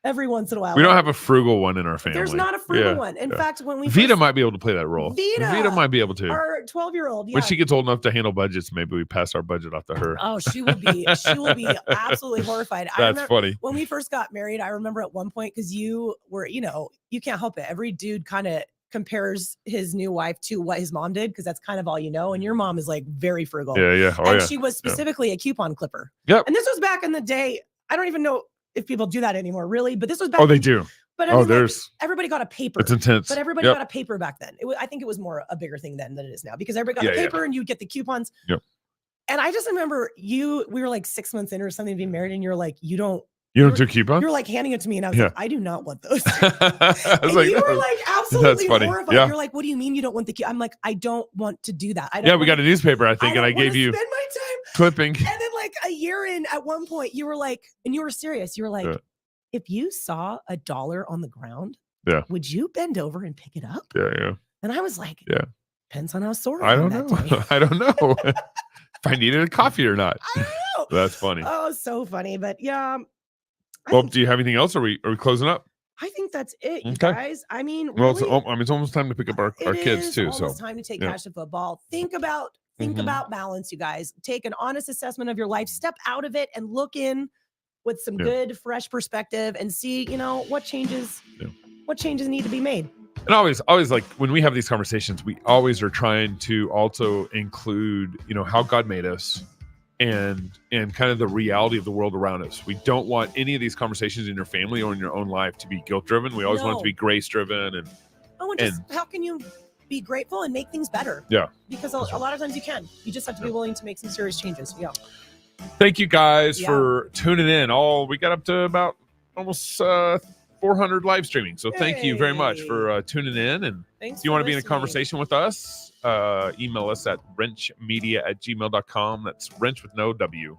Every once in a while. We don't have a frugal one in our family. There's not a frugal one. In fact, when we Vita might be able to play that role. Vita might be able to. Our 12-year-old. When she gets old enough to handle budgets, maybe we pass our budget off to her. Oh, she will be absolutely horrified. That's funny. When we first got married, I remember at one point, because you were, you can't help it. Every dude kind of compares his new wife to what his mom did, because that's kind of all you know. And your mom is like very frugal. And she was specifically a coupon clipper. Yep. And this was back in the day. I don't even know if people do that anymore, really, but this was back. Oh, they do. But I mean, everybody got a paper. It's intense. But everybody got a paper back then. I think it was more a bigger thing then than it is now, because everybody got a paper and you get the coupons. Yep. And I just remember we were like 6 months in or something to be married, and you're like, you don't do coupons? You're like handing it to me, and I was like, I do not want those. I was and you were like absolutely horrified. Yeah. You're like, what do you mean you don't want the I'm like, I don't want to do that. We got a newspaper, I think, and I gave you spend my time clipping. And then like like a year in at one point, you were like, and you were serious. You were like, Yeah. if you saw $1 on the ground, Yeah. would you bend over and pick it up? Yeah. And I was like, Yeah. depends on how sore I am don't that know. day. I don't know if I needed a coffee or not. I don't know. That's funny. Oh, so funny. But yeah. Well, do you have anything else? Are we closing up? I think that's it, you Okay. guys. I mean, Well, really, it's almost time to pick up our kids too. It's So almost time to take yeah. Cash to football. Think about balance, you guys. Take an honest assessment of your life. Step out of it and look in with some good, fresh perspective, and see, what changes. Yeah. What changes need to be made. And always like when we have these conversations, we always are trying to also include, how God made us and kind of the reality of the world around us. We don't want any of these conversations in your family or in your own life to be guilt driven. We always want it to be grace driven and how can you be grateful and make things better? Yeah. Because a lot of times you can. You just have to be willing to make some serious changes. Yeah. Thank you guys for tuning in. We got up to about almost 400 live streaming. So thank you very much for tuning in. And Thanks if you want to be in a conversation with us, email us at RenchMedia@gmail.com. That's wrench with no W,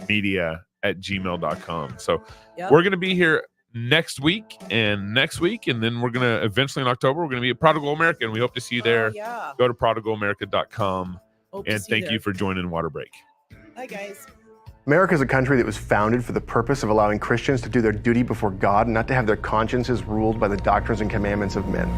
media@gmail.com. So we're going to be here next week, and then we're going to eventually in October, we're going to be at Prodigal America, and we hope to see you there. Go to prodigalamerica.com. And thank you for joining Water Break. Bye, guys. America is a country that was founded for the purpose of allowing Christians to do their duty before God and not to have their consciences ruled by the doctrines and commandments of men.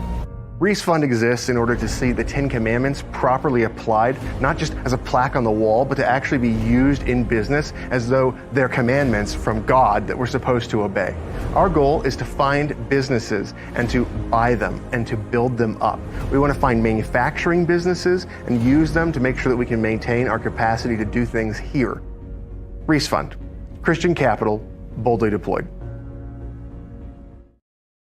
Reese Fund exists in order to see the 10 Commandments properly applied, not just as a plaque on the wall, but to actually be used in business as though they're commandments from God that we're supposed to obey. Our goal is to find businesses and to buy them and to build them up. We want to find manufacturing businesses and use them to make sure that we can maintain our capacity to do things here. Reese Fund, Christian capital, boldly deployed.